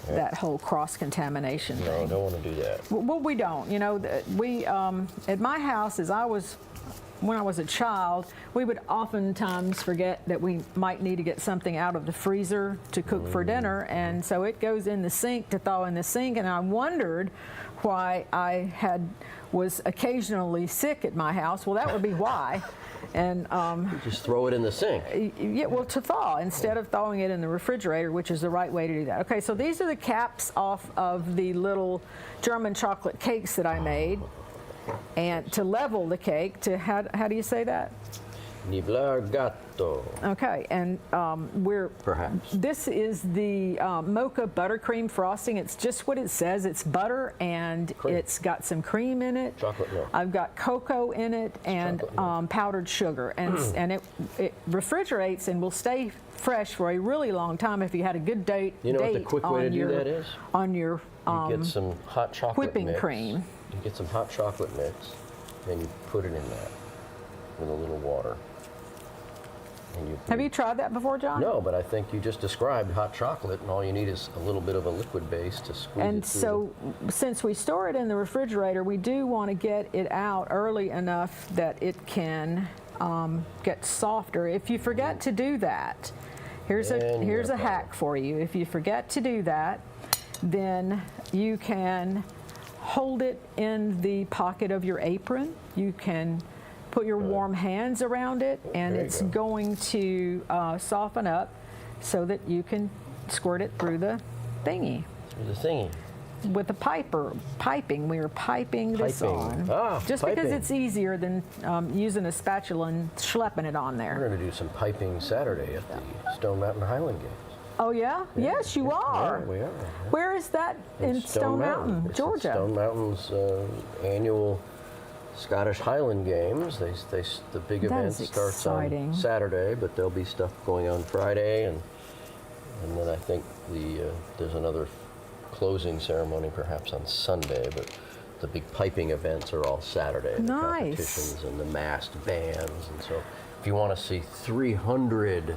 that whole cross-contamination No, I thing. don't want to do that. Well, we don't. You know, we at my house, when I was a child, we would oftentimes forget that we might need to get something out of the freezer to cook for dinner, and so it goes in the sink to thaw in the sink. And I wondered why I was occasionally sick at my house. Well, that would be why. And Just throw it in the sink. yeah, well, to thaw instead of thawing it in the refrigerator, which is the right way to do that. Okay, so these are the caps off of the little German chocolate cakes that I made. And to level the cake, how do you say that? Niblar gatto. Okay, and Perhaps. this is the mocha buttercream frosting. It's just what it says. It's butter and Cream. it's got some cream in it. Chocolate milk. I've got cocoa in it and chocolate milk. powdered sugar, and it refrigerates and will stay fresh for a really long time if you had a good date. You know what the quick way to do that is? On your You get some hot chocolate whipping mix. cream. You get some hot chocolate mix, and you put it in that with a little water. And Have you tried that before, John? No, but I think you just described hot chocolate, and all you need is a little bit of a liquid base to squeeze And it through. so, since we store it in the refrigerator, we do want to get it out early enough that it can get softer. If you forget to do that, here's Then a hack for you. If you forget to do that, then you can hold it in the pocket of your apron. You can put your warm hands around it, and There you it's go. going to soften up so that you can squirt it through the thingy. Through the thingy. With the piping, we are piping this Piping. on. Just because Piping. it's easier than using a spatula and schlepping it on We're there. going to do some piping Saturday at the Stone Mountain Highland Games. Oh yeah? Yes, you are. Yeah, we are. Where is that? In Stone Mountain, It's Georgia. at Stone Mountain's annual Scottish Highland Games. The big That event is starts exciting. on Saturday, but there'll be stuff going on Friday, and then I think there's another closing ceremony perhaps on Sunday, but the big piping events are all Saturday. The Nice. competitions and the massed bands, and so if you want to see 300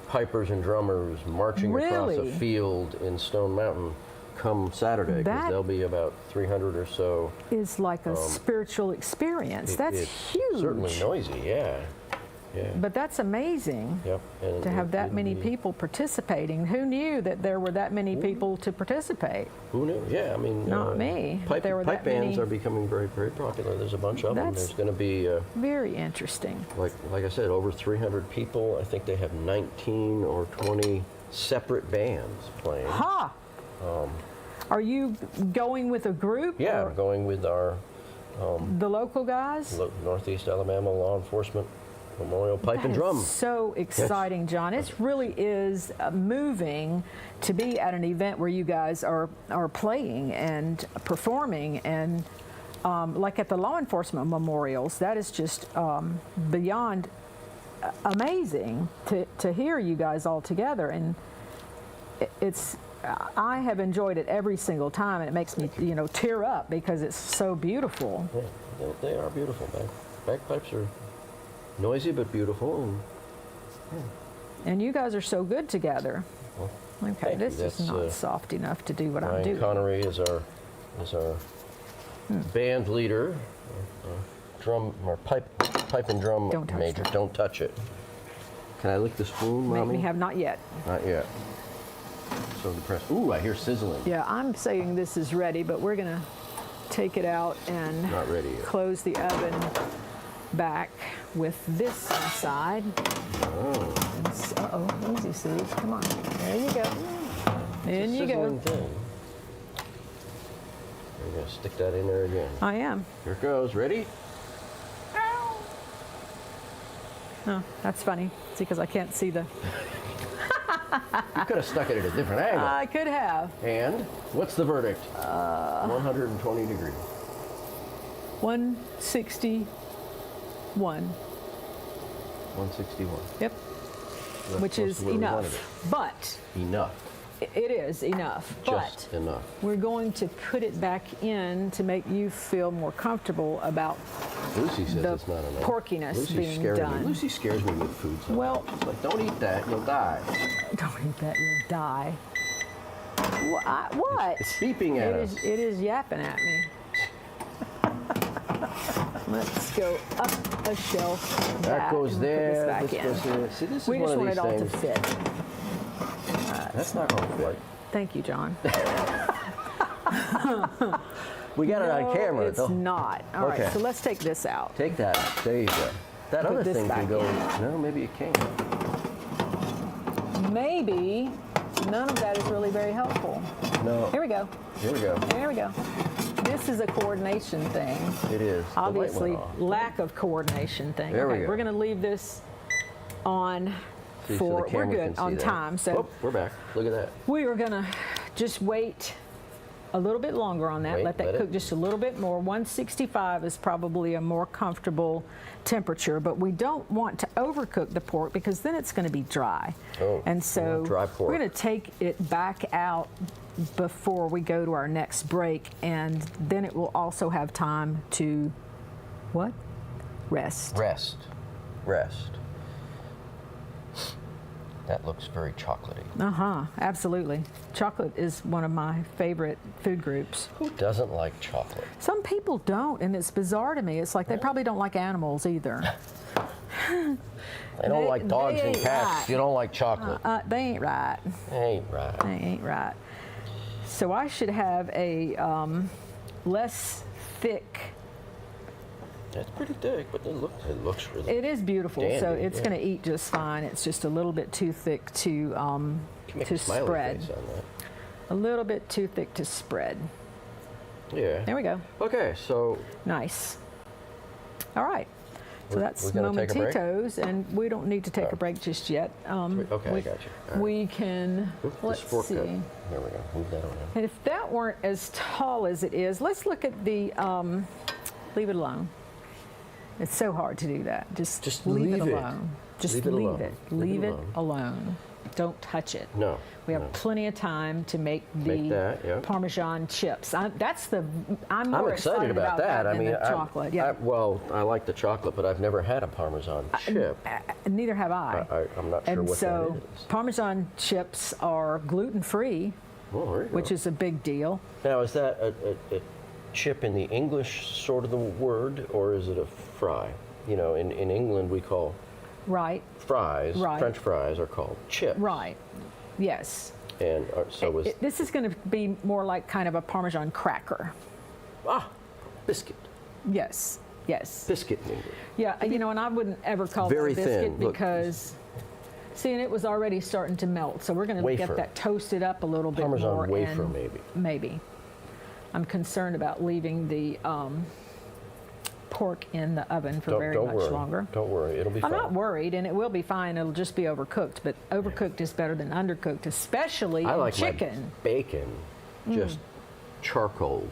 pipers and drummers marching across a Really? field in Stone Mountain, come Saturday, because That- there'll be about 300 or so. Is like a spiritual experience. That's It's huge. Certainly noisy, yeah. But that's amazing. Yep. And To have that it'll many be- people participating. Who knew that there were that many people to participate? Who knew? Yeah, I mean. Not me, but Pipe, there were pipe that bands many. are becoming very, very popular. There's a bunch of them. That's- There's going to be, Very interesting. like I said, over 300 people. I think they have 19 or 20 separate bands playing. Ha! Are you going with a group? Yeah, or going with our the local guys? Northeast Alabama Law Enforcement Memorial Pipe That and is Drum. so exciting, John. It really is moving to be at an event where you guys are playing and performing, and like at the law enforcement memorials, that is just beyond amazing to hear you guys all together. And I have enjoyed it every single time, and it makes me tear up because it's so beautiful. Yeah, they are beautiful. Bagpipes are noisy but beautiful, and And you guys are so good together. Okay, thank you. this is That's, not soft enough to do what I'm Ryan doing. Connery is our band leader, drum or pipe and drum Don't touch major. that. Don't touch it. Can I lick the spoon, We Mommy? have not yet. Not yet. So depressed. Ooh, I hear sizzling. Yeah, I'm saying this is ready, but we're gonna take it out and Not ready yet. close the oven back with this inside. Oh. Uh-oh, easy, Steve. Come on. There you go. In you Sizzling go. thing. We're gonna stick that in there again. I am. Here it goes. Ready? Oh, that's funny. See, because I can't see the... You could have stuck it at a different angle. I could have. And what's the verdict? 120 degrees. 161. 161. Yep. That's Which close is to where we wanted enough. But it. Enough. it is enough. Just But enough. we're going to put it back in to make you feel more comfortable about Lucy says the it's not enough. porkiness Lucy's being scaring done. Me. Lucy scares me with food. Sometimes. Well- It's like, don't eat that, you'll die. Don't eat that, you'll die. What? It's beeping at us. It is yapping at me. Let's go up a shelf. That goes and there. Put this back This in. goes there. See, this is We one just of want these it all to things. fit. That's not going to fit. Thank you, John. We got it on No, camera. It's not. All right, Okay. so let's take this out. Take that. There you go. That Put other this thing can back go. in. No, maybe it can't. Maybe none of that is really very helpful. No. Here we go. Here we go. There we go. This is a coordination thing. It is. The light Obviously, went off. lack of coordination thing. There we Okay, go. we're going to leave this on See, so for, the we're camera good can see on that. time. So Oh, we're back. Look at that. we are going to just wait a little bit longer on that. Wait, let that let it- cook just a little bit more. 165 is probably a more comfortable temperature, but we don't want to overcook the pork because then it's going to be dry. Oh, and you so want dry pork. we're going to take it back out before we go to our next break, and then it will also have time to what? Rest. Rest. Rest. That looks very chocolatey. Absolutely. Chocolate is one of my favorite food groups. Who doesn't like chocolate? Some people don't, and it's bizarre to me. It's like they probably don't like animals either. They don't like dogs they and ain't cats. right. You don't like chocolate. They ain't right. Ain't right. They ain't right. So I should have a less thick. That's pretty thick, but it looks really. It is beautiful, so Dandy, it's yeah. going to eat just fine. It's just a little bit too thick to You can make a smiley spread. face on that. A little bit too thick to spread. Yeah. There we go. Okay, so Nice. All right. So We're that's gonna take a break? Momentitos, and we don't need to take a break just yet. okay, I we, got you. All right. We can, Oop, this let's fork see. cut. There we go. Move that around. And if that weren't as tall as it is, let's look at the, leave it alone. It's so hard to do that. Just leave it leave it. alone. Just Leave it leave alone. it. Leave Leave it it alone. Don't touch it. No. We have no. plenty of time to make the Make that, yeah. Parmesan chips. I'm I'm more excited about that. I than mean, the chocolate. Yeah. well, I like the chocolate, but I've never had a Parmesan chip. Neither have I. I'm not sure and what so that is. Parmesan chips are gluten-free, Oh, there you which go. is a big deal. Now, is that a chip in the English sort of the word, or is it a fry? You know, in England we call Right. fries, Right. French fries are called chips. Right. Yes. And so is This is going to be more like kind of a Parmesan cracker. biscuit. Yes. Yes. Biscuit in English. Yeah, you know, and I wouldn't ever call Very it a biscuit thin. Look. because, see, and it was already starting to melt. So we're going to Wafer. get that toasted up a little bit Parmesan more. wafer, and maybe. Maybe. I'm concerned about leaving the pork in the oven for very much worry. longer. Don't worry, it'll be I'm fine. not worried, and it will be fine. It'll just be overcooked. But overcooked is better than undercooked, especially I in like chicken. my bacon just charcoal.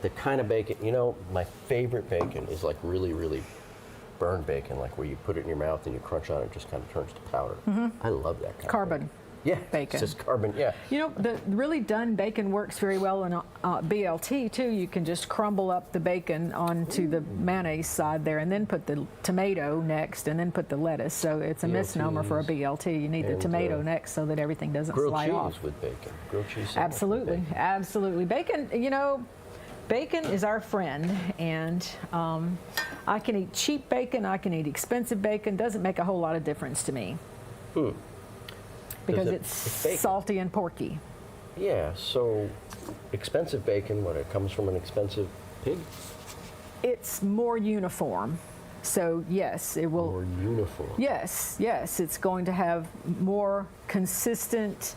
The kind of bacon, you know, my favorite bacon is like really, really burned bacon, like where you put it in your mouth and you crunch on it, it just kind of turns to powder. I love that kind of Carbon. bacon. Yeah, bacon. it's just carbon, yeah. You know, the really done bacon works very well in BLT too. You can just crumble up the bacon onto the mayonnaise side there and then put the tomato next and then put the lettuce. So it's a misnomer for a BLT. You need the And, tomato next so that everything doesn't Grilled slide cheese off. with bacon. Grilled cheese sandwich with Absolutely, bacon. absolutely. Bacon, you know, bacon is our friend, and I can eat cheap bacon, I can eat expensive bacon. Doesn't make a whole lot of difference to me. Because it's bacon. salty and porky. Yeah, so expensive bacon, when it comes from an expensive pig? It's more uniform. So yes, it will. More uniform. Yes, yes, it's going to have more consistent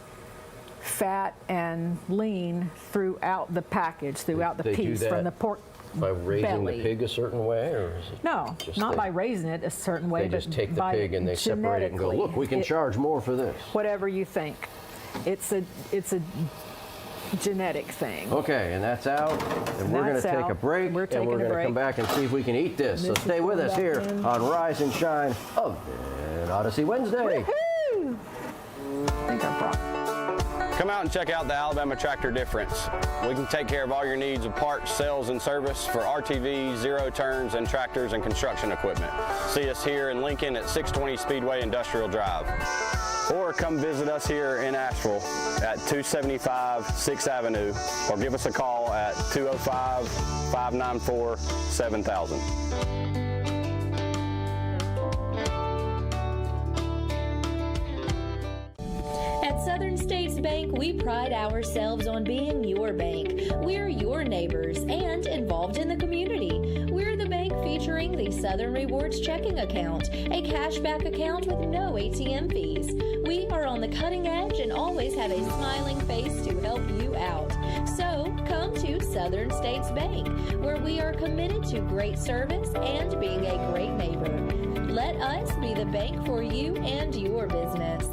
fat and lean throughout the package, throughout the They do piece, that from the pork By raising belly. the pig a certain way, or is it? No, just not they- by raising it a certain way, They but just take the by pig and they separate it and go, genetically. look, we can It- charge more for this. Whatever you think. It's a genetic thing. Okay, and that's out, and we're going to That's take a out. break, We're and taking we're a going to break. come back and see if we can eat this. So This is stay with going us back here in. on Rise and Shine of Odyssey Wednesday. Woo! I think I brought. Come out and check out the Alabama Tractor Difference. We can take care of all your needs of parts, sales, and service for RTVs, zero turns, and tractors and construction equipment. See us here in Lincoln at 620 Speedway Industrial Drive. Or come visit us here in Asheville at 275 6th Avenue, or give us a call at 205-594-7000. At Southern States Bank, we pride ourselves on being your bank. We're your neighbors and involved in the community. We're the bank featuring the Southern Rewards checking account, a cashback account with no ATM fees. We are on the cutting edge and always have a smiling face to help you out. So come to Southern States Bank, where we are committed to great service and being a great neighbor. Let us be the bank for you and your business.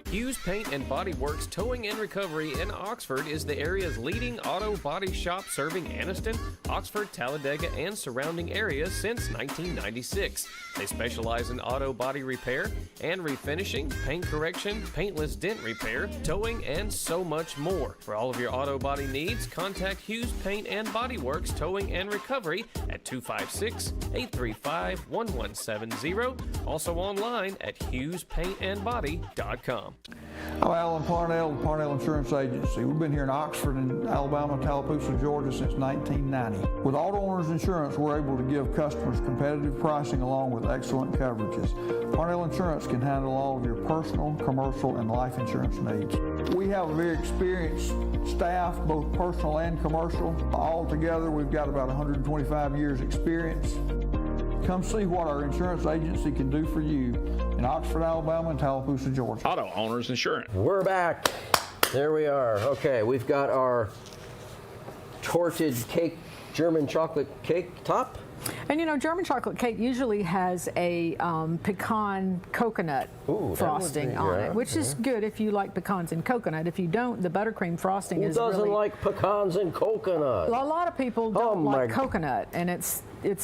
Hughes Paint and Body Works Towing and Recovery in Oxford is the area's leading auto body shop serving Anniston, Oxford, Talladega, and surrounding areas since 1996. They specialize in auto body repair and refinishing, paint correction, paintless dent repair, towing, and so much more. For all of your auto body needs, contact Hughes Paint and Body Works Towing and Recovery at 256-835-1170. Also online at HughesPaintandBody.com. I'm Alan Parnell, with Parnell Insurance Agency. We've been here in Oxford and Alabama, Tallapoosa, Georgia since 1990. With Auto Owners Insurance, we're able to give customers competitive pricing along with excellent coverages. Parnell Insurance can handle all of your personal, commercial, and life insurance needs. We have a very experienced staff, both personal and commercial. All together, we've got about 125 years experience. Come see what our insurance agency can do for you in Oxford, Alabama, and Tallapoosa, Georgia. Auto Owners Insurance. We're back. There we are. Okay, we've got our torted cake, German chocolate cake top. And you know, German chocolate cake usually has a pecan coconut Ooh, that frosting would be- on yeah, it, which is good if you like pecans and coconut. If you don't, the buttercream frosting Who is doesn't really. like pecans and coconut? A lot of people Oh, don't like my- coconut, and it's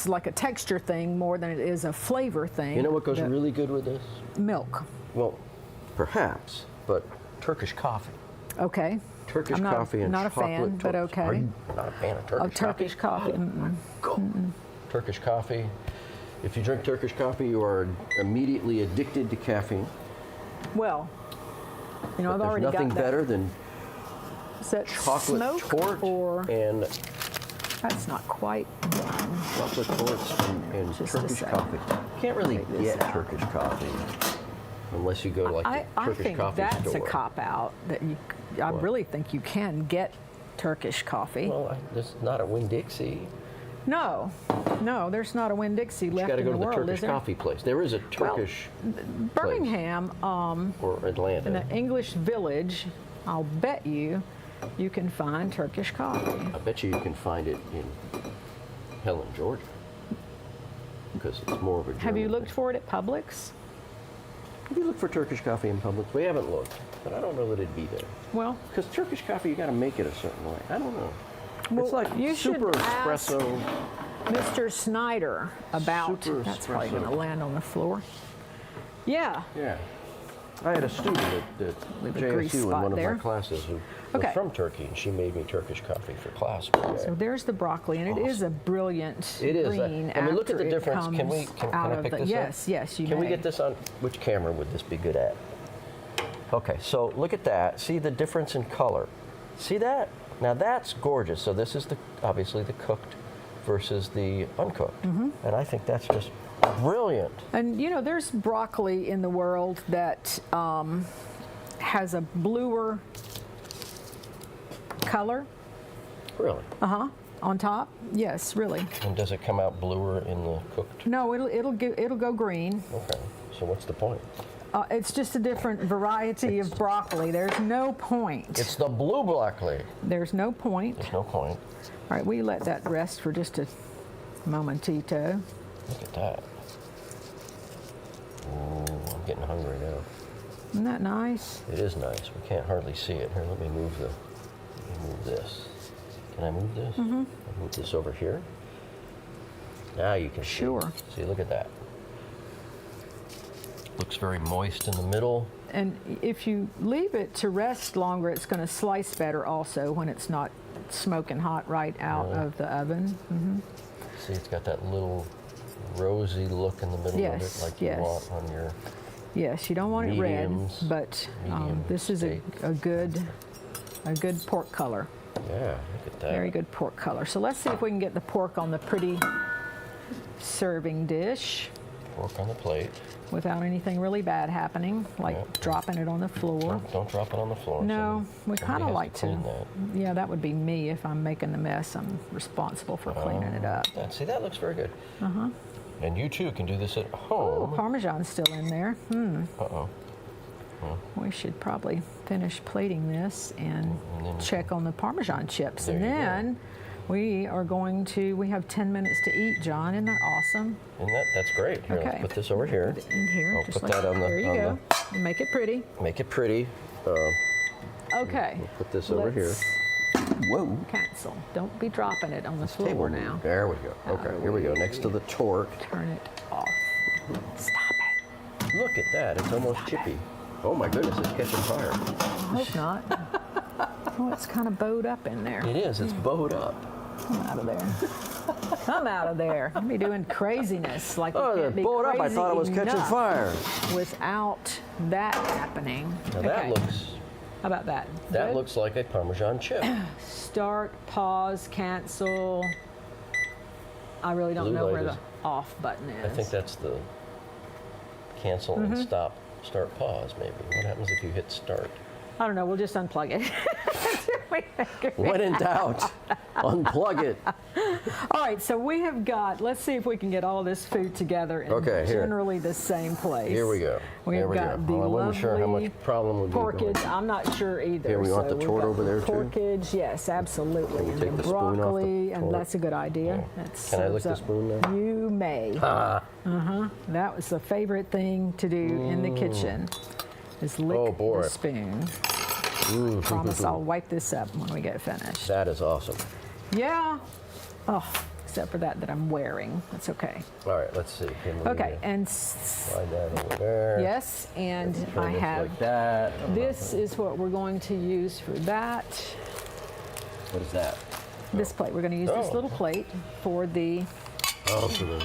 like a texture thing more than it is a flavor thing. You know what goes The really good with this? milk. Well, perhaps, but Turkish coffee. Okay. Turkish I'm not, coffee and not a chocolate. fan, but okay. Are you not a fan of Turkish Of Turkish coffee. Go. Turkish coffee. If you drink Turkish coffee, you are immediately addicted to caffeine. Well, you know, I've There's already nothing got that. better than Is that chocolate smoke torte or and that's not quite done. chocolate torts and Just a Turkish second. coffee. You can't really Take this get out. Turkish coffee unless you go to like I the Turkish think coffee that's store. a cop out. That you, I What? really think you can get Turkish coffee. Well, there's not a Winn-Dixie. No, there's not a Winn-Dixie You left got to in go the to the world, Turkish is there? coffee place. There is a Turkish Birmingham, or Atlanta. in an English village, I'll bet you can find Turkish coffee. I bet you can find it in Helen, Georgia, because it's more of a German Have you looked thing. for it at Publix? Have you looked for Turkish coffee in Publix? We haven't looked, but I don't know that it'd be there. Well, Because Turkish coffee, you got to make it a certain way. I don't know. Well, it's like you should super ask espresso. Mr. Snyder about. Super That's probably espresso. going to land on the floor. Yeah. Yeah. I had a student at Leave a grease JSU in spot one of there. my classes who Okay. was from Turkey, and she made me Turkish coffee for class. So there's the broccoli, and it is a brilliant It is. green. I mean, look at after the it difference. Can comes can out I of pick the, this yes, up? yes, you Can we may. get this on? Which camera would this be good at? Okay, so look at that. See the difference in color. See that? Now that's gorgeous. So this is obviously the cooked versus the uncooked, Mm-hmm. and I think that's just brilliant. And you know, there's broccoli in the world that has a bluer color. Really? On top. Yes, really. And does it come out bluer in the cooked? No, it'll go green. Okay. So what's the point? It's just a different variety of broccoli. There's no point. It's the blue broccoli. There's no point. There's no point. All right, we let that rest for just a momentito. Look at that. Ooh, I'm getting hungry now. Isn't that nice? It is nice. We can't hardly see it. Here, let me move this. Can I move this? Mm-hmm. I'll move this over here. Now you can see. Sure. See, look at that. Looks very moist in the middle. And if you leave it to rest longer, it's going to slice better also when it's not smoking hot right out of the oven. Mm-hmm. See, it's got that little rosy look in the middle Yes, of it, like you yes. want on your. Yes, you don't want Mediums, it red, but medium this is a good pork color. Yeah, look at that. Very good pork color. So let's see if we can get the pork on the pretty serving dish Pork on the plate. without anything really bad happening, like Yep. dropping it on the floor. Don't drop it on the floor. No, we kind of somebody has like clean that. Yeah, that would be me if I'm making the mess. I'm responsible for cleaning it up. See, that looks very good. And you too can do this at Oh, home. Parmesan's still in there. Uh-oh. We should probably finish plating this and then check on the Parmesan chips. There And you go. then we have 10 minutes to eat, John. Isn't that awesome? And that's great. Here, Okay. let's put this over here. Put it in here. I'll just put like that on the- There you on go. And make it pretty. Make it pretty. Okay. Put this over here. Let's Whoa. Cancel. Don't be dropping it on the floor Table now. There we go. Okay, here we go. Next to the torque. Turn it off. Stop it. Look at that. It's almost chippy. Oh my goodness, it's catching fire. I hope not. Oh, it's kind of bowed up in there. It is. It's bowed up. Come out of there. Come out of there. I'll be doing craziness. Like Oh, you they're can't be bowed up. I crazy thought it was catching enough fire. without that happening. Now Okay. that looks. How about that? That Good? looks like a Parmesan chip. Start, pause, cancel. I really don't Blue know light where is- the off button is. I think that's the cancel and stop, start, pause. Maybe. What happens if you hit start? I don't know. We'll just unplug it. When in doubt, unplug it. All right, so we have got, let's see if we can get all this food together in Okay, here. generally the same place. Here we go. We've There we got go. the I wasn't sure how lovely much problem would be. going. porkage. I'm not sure either. Here, we want so the we've tort got over there, too? Porkage, yes, absolutely. Can we And take then the spoon off the broccoli, and tort? that's a good idea. Yeah. That Can I lick serves the up- spoon now? You may. That was the favorite thing to do in the kitchen, is lick Oh, boy. the spoon. Promise I'll wipe this up when we get finished. That is awesome. Yeah. Oh, except for that I'm wearing. That's okay. All right, let's see. Here, let me, Okay, and slide that over there. yes, and Turn I this have like that. this is what we're going to use for that. What is that? This plate. We're going to use this Oh. little plate for the. Oh, for the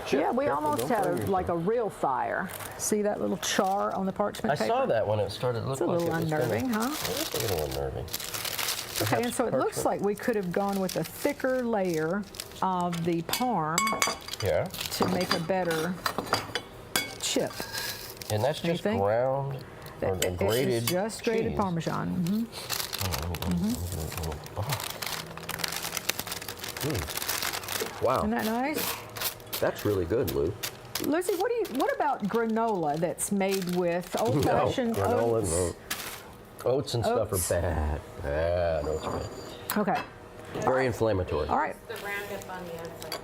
chip. Yeah, we Careful, almost don't had burn yourself. like a real fire. See that little char on the parchment I paper? saw that when it started It's looking a like little it was unnerving, gonna, huh? It is a little unnerving. Okay, and so it looks like we could have gone with a thicker layer of the parm Yeah, to make a better chip. and that's you just think? ground or It- grated It's just grated cheese. Parmesan. Wow, Isn't that nice? that's really good, Lou. Lucy, what about granola that's made with old-fashioned granola, oats? no. Oats and stuff Oats. are bad. Bad oats are bad. Okay. Very inflammatory. All right. The roundup on the outside.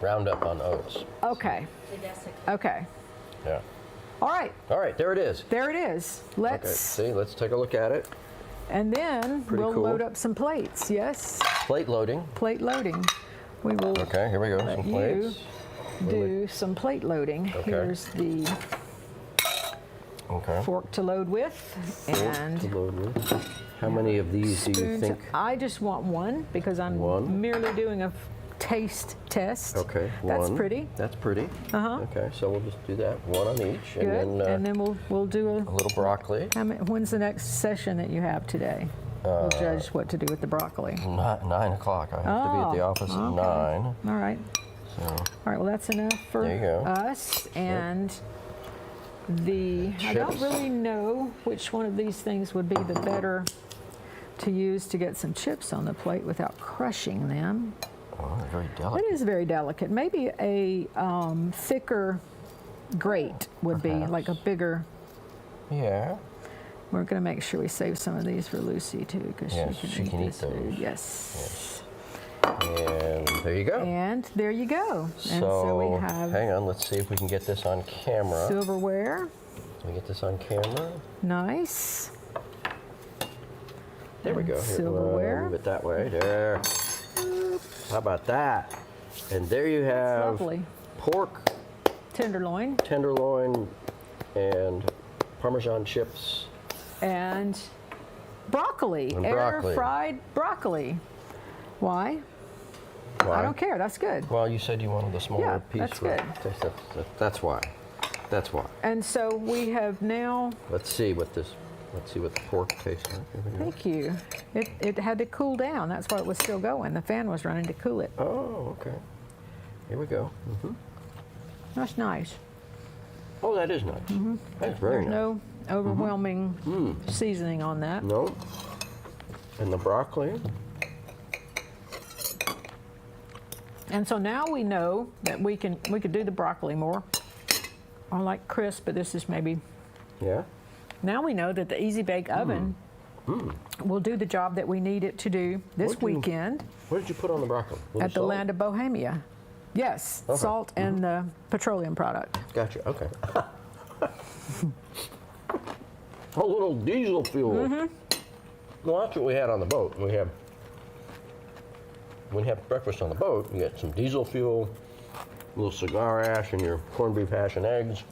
Roundup on oats. Okay. Okay. Yeah. All right. All right, there it is. There it is. Okay, Let's see, let's take a look at it. and then Pretty we'll cool. load up some plates. Yes. Plate loading. Plate loading. We will Okay, here we go. let Some you plates. do some plate loading. Okay. Here's the Okay. fork to load with, and To load with. How many of these do you spoon to- think? I just want one because I'm One? merely doing a taste test. Okay, That's one. pretty. That's pretty. Uh-huh. Okay, so we'll just do that, one on each, Good. and then we'll do a little broccoli. when's the next session that you have today? We'll judge what to do with the broccoli. 9 o'clock. I have to be at the office at okay. 9. All right. So All right, well, that's enough for There you go. us. And I don't Chips. really know which one of these things would be the better to use to get some chips on the plate without crushing them. oh, they're very It delicate. is very delicate. Maybe a thicker grate would be like a bigger. Yeah. We're going to make sure we save some of these for Lucy too, because Yes, she can eat this food. Yes. And there you go. And there you go. And so we have hang on, let's see if we can get this on camera. silverware. Can we get this on camera? Nice. There we go. Here, Silverware. move it that way. There. How about that? And there you have Lovely. pork, Tenderloin tenderloin, and Parmesan chips. and broccoli. And Air broccoli. fried broccoli. Why? Why? I don't care. That's good. Well, you said you wanted the smaller Yeah, piece. that's for- good. That's why. That's why. And so we have now. Let's see what the pork tastes like. Here we go. Thank you. It had to cool down. That's why it was still going. The fan was running to cool it. Oh, okay. Here we go. That's nice. Oh, that is nice. That's very There's nice. no overwhelming seasoning on that. No. And the broccoli. And so now we know that we could do the broccoli more. I like crisp, but this is maybe. Yeah. Now we know that the Easy Bake Oven will do the job that we need it to do this What do you- weekend What did you put on the broccoli? Little at the salt? Land of Bohemia. Yes, Okay. salt and the petroleum product. Gotcha. Okay. A little diesel fuel. Well, that's what we had on the boat. When you have breakfast on the boat, you get some diesel fuel, a little cigar ash, and your corned beef hash and eggs.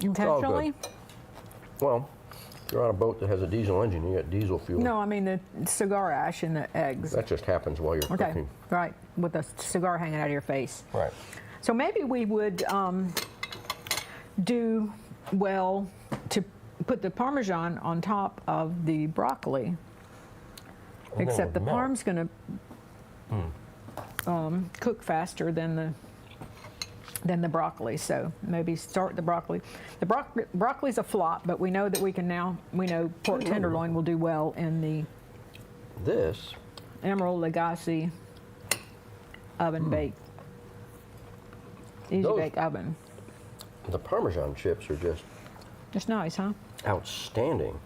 Intentionally? Well, if you're on a boat that has a diesel engine, you get diesel fuel. No, I mean the cigar ash and the eggs. That just happens while you're Okay, cooking. right, with the cigar hanging out of your face. Right. So maybe we would do well to put the Parmesan on top of the broccoli, then it except the would melt. parm's going to cook faster than the broccoli. So maybe start the broccoli. The broccoli's a flop, but we know that we know pork tenderloin will do well in the This, Emerald Lagasse oven bake. Easy Those- bake oven. the Parmesan chips are just Just nice, huh? outstanding.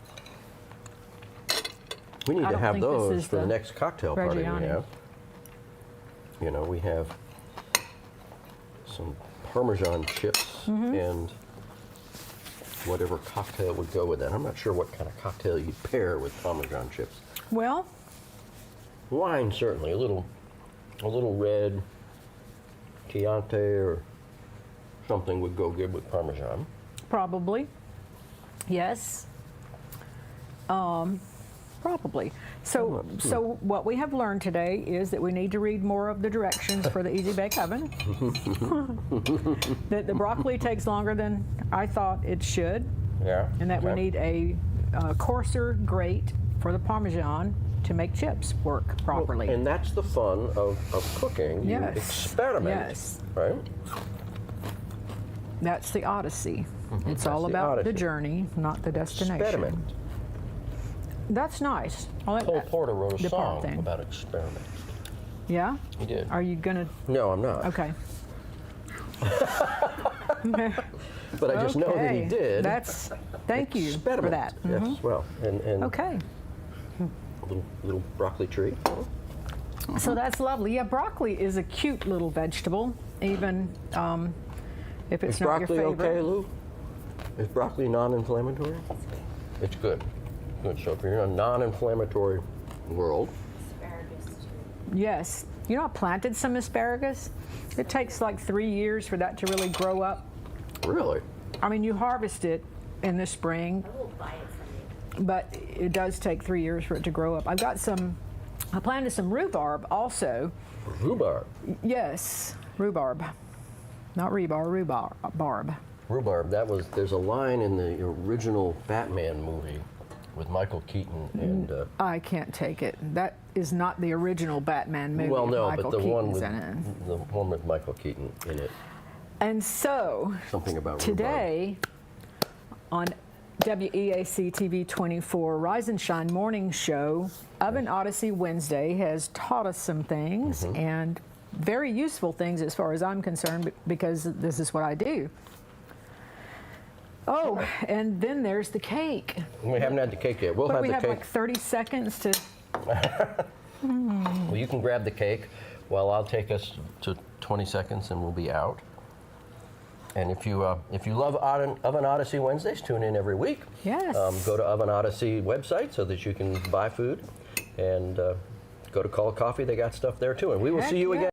We need I to don't have think this those is for the the next cocktail party we Reggiani. have. You know, we have some Parmesan chips Mm-hmm. and whatever cocktail would go with that. I'm not sure what kind of cocktail you'd pair with Parmesan chips. Well, Wine, certainly. A little red Chianti or something would go good with Parmesan. probably. Yes. Probably. So what we have learned today is that we need to read more of the directions for the Easy Bake Oven. That the broccoli takes longer than I thought it should, Yeah. and that we okay. need a coarser grate for the Parmesan to make chips work properly. And that's the fun of cooking. Yes. You experiment. Yes. Right? That's the Odyssey. It's all the about the Odyssey. journey, not the destination. Experiment. That's nice. I like Cole that. Porter wrote a The part song thing. about experiment. Yeah? He did. Are you gonna? No, I'm not. Okay. But I just know that he Okay. did. That's. Thank you for experiment. that. Yes, Mhm. well, and Okay. a little broccoli tree. So that's lovely. Yeah, broccoli is a cute little vegetable, even if it's Is not your broccoli favorite. okay, Lou? Is broccoli non-inflammatory? It's good. Good. So if you're in a non-inflammatory world, Yes. You know, I planted some asparagus. It takes like 3 years for that to really grow up. really, I mean, you harvest it in the spring, but it does take 3 years for it to grow up. I planted some rhubarb also. Rhubarb. Yes, rhubarb. Not rebar, rhubarb. Rhubarb. There's a line in the original Batman movie with Michael Keaton and. I can't take it. That is not the original Batman movie. Well, no, Michael but the one Keaton's with in it. the one with Michael Keaton in it. And so Something about today on WEAC TV 24 Rise and Shine Morning Show, Oven Odyssey Wednesday has taught us some things and very useful things as far as I'm concerned, because this is what I do. Oh, and then there's the cake. We haven't had the cake yet. We'll But have we the have cake. like 30 seconds to. Well, you can grab the cake while I'll take us to 20 seconds and we'll be out. And if you love Oven Odyssey Wednesdays, tune in every week. Yes. Go to Oven Odyssey website so that you can buy food, and go to Call Coffee. They got stuff there too. And we will Heck see you yeah. again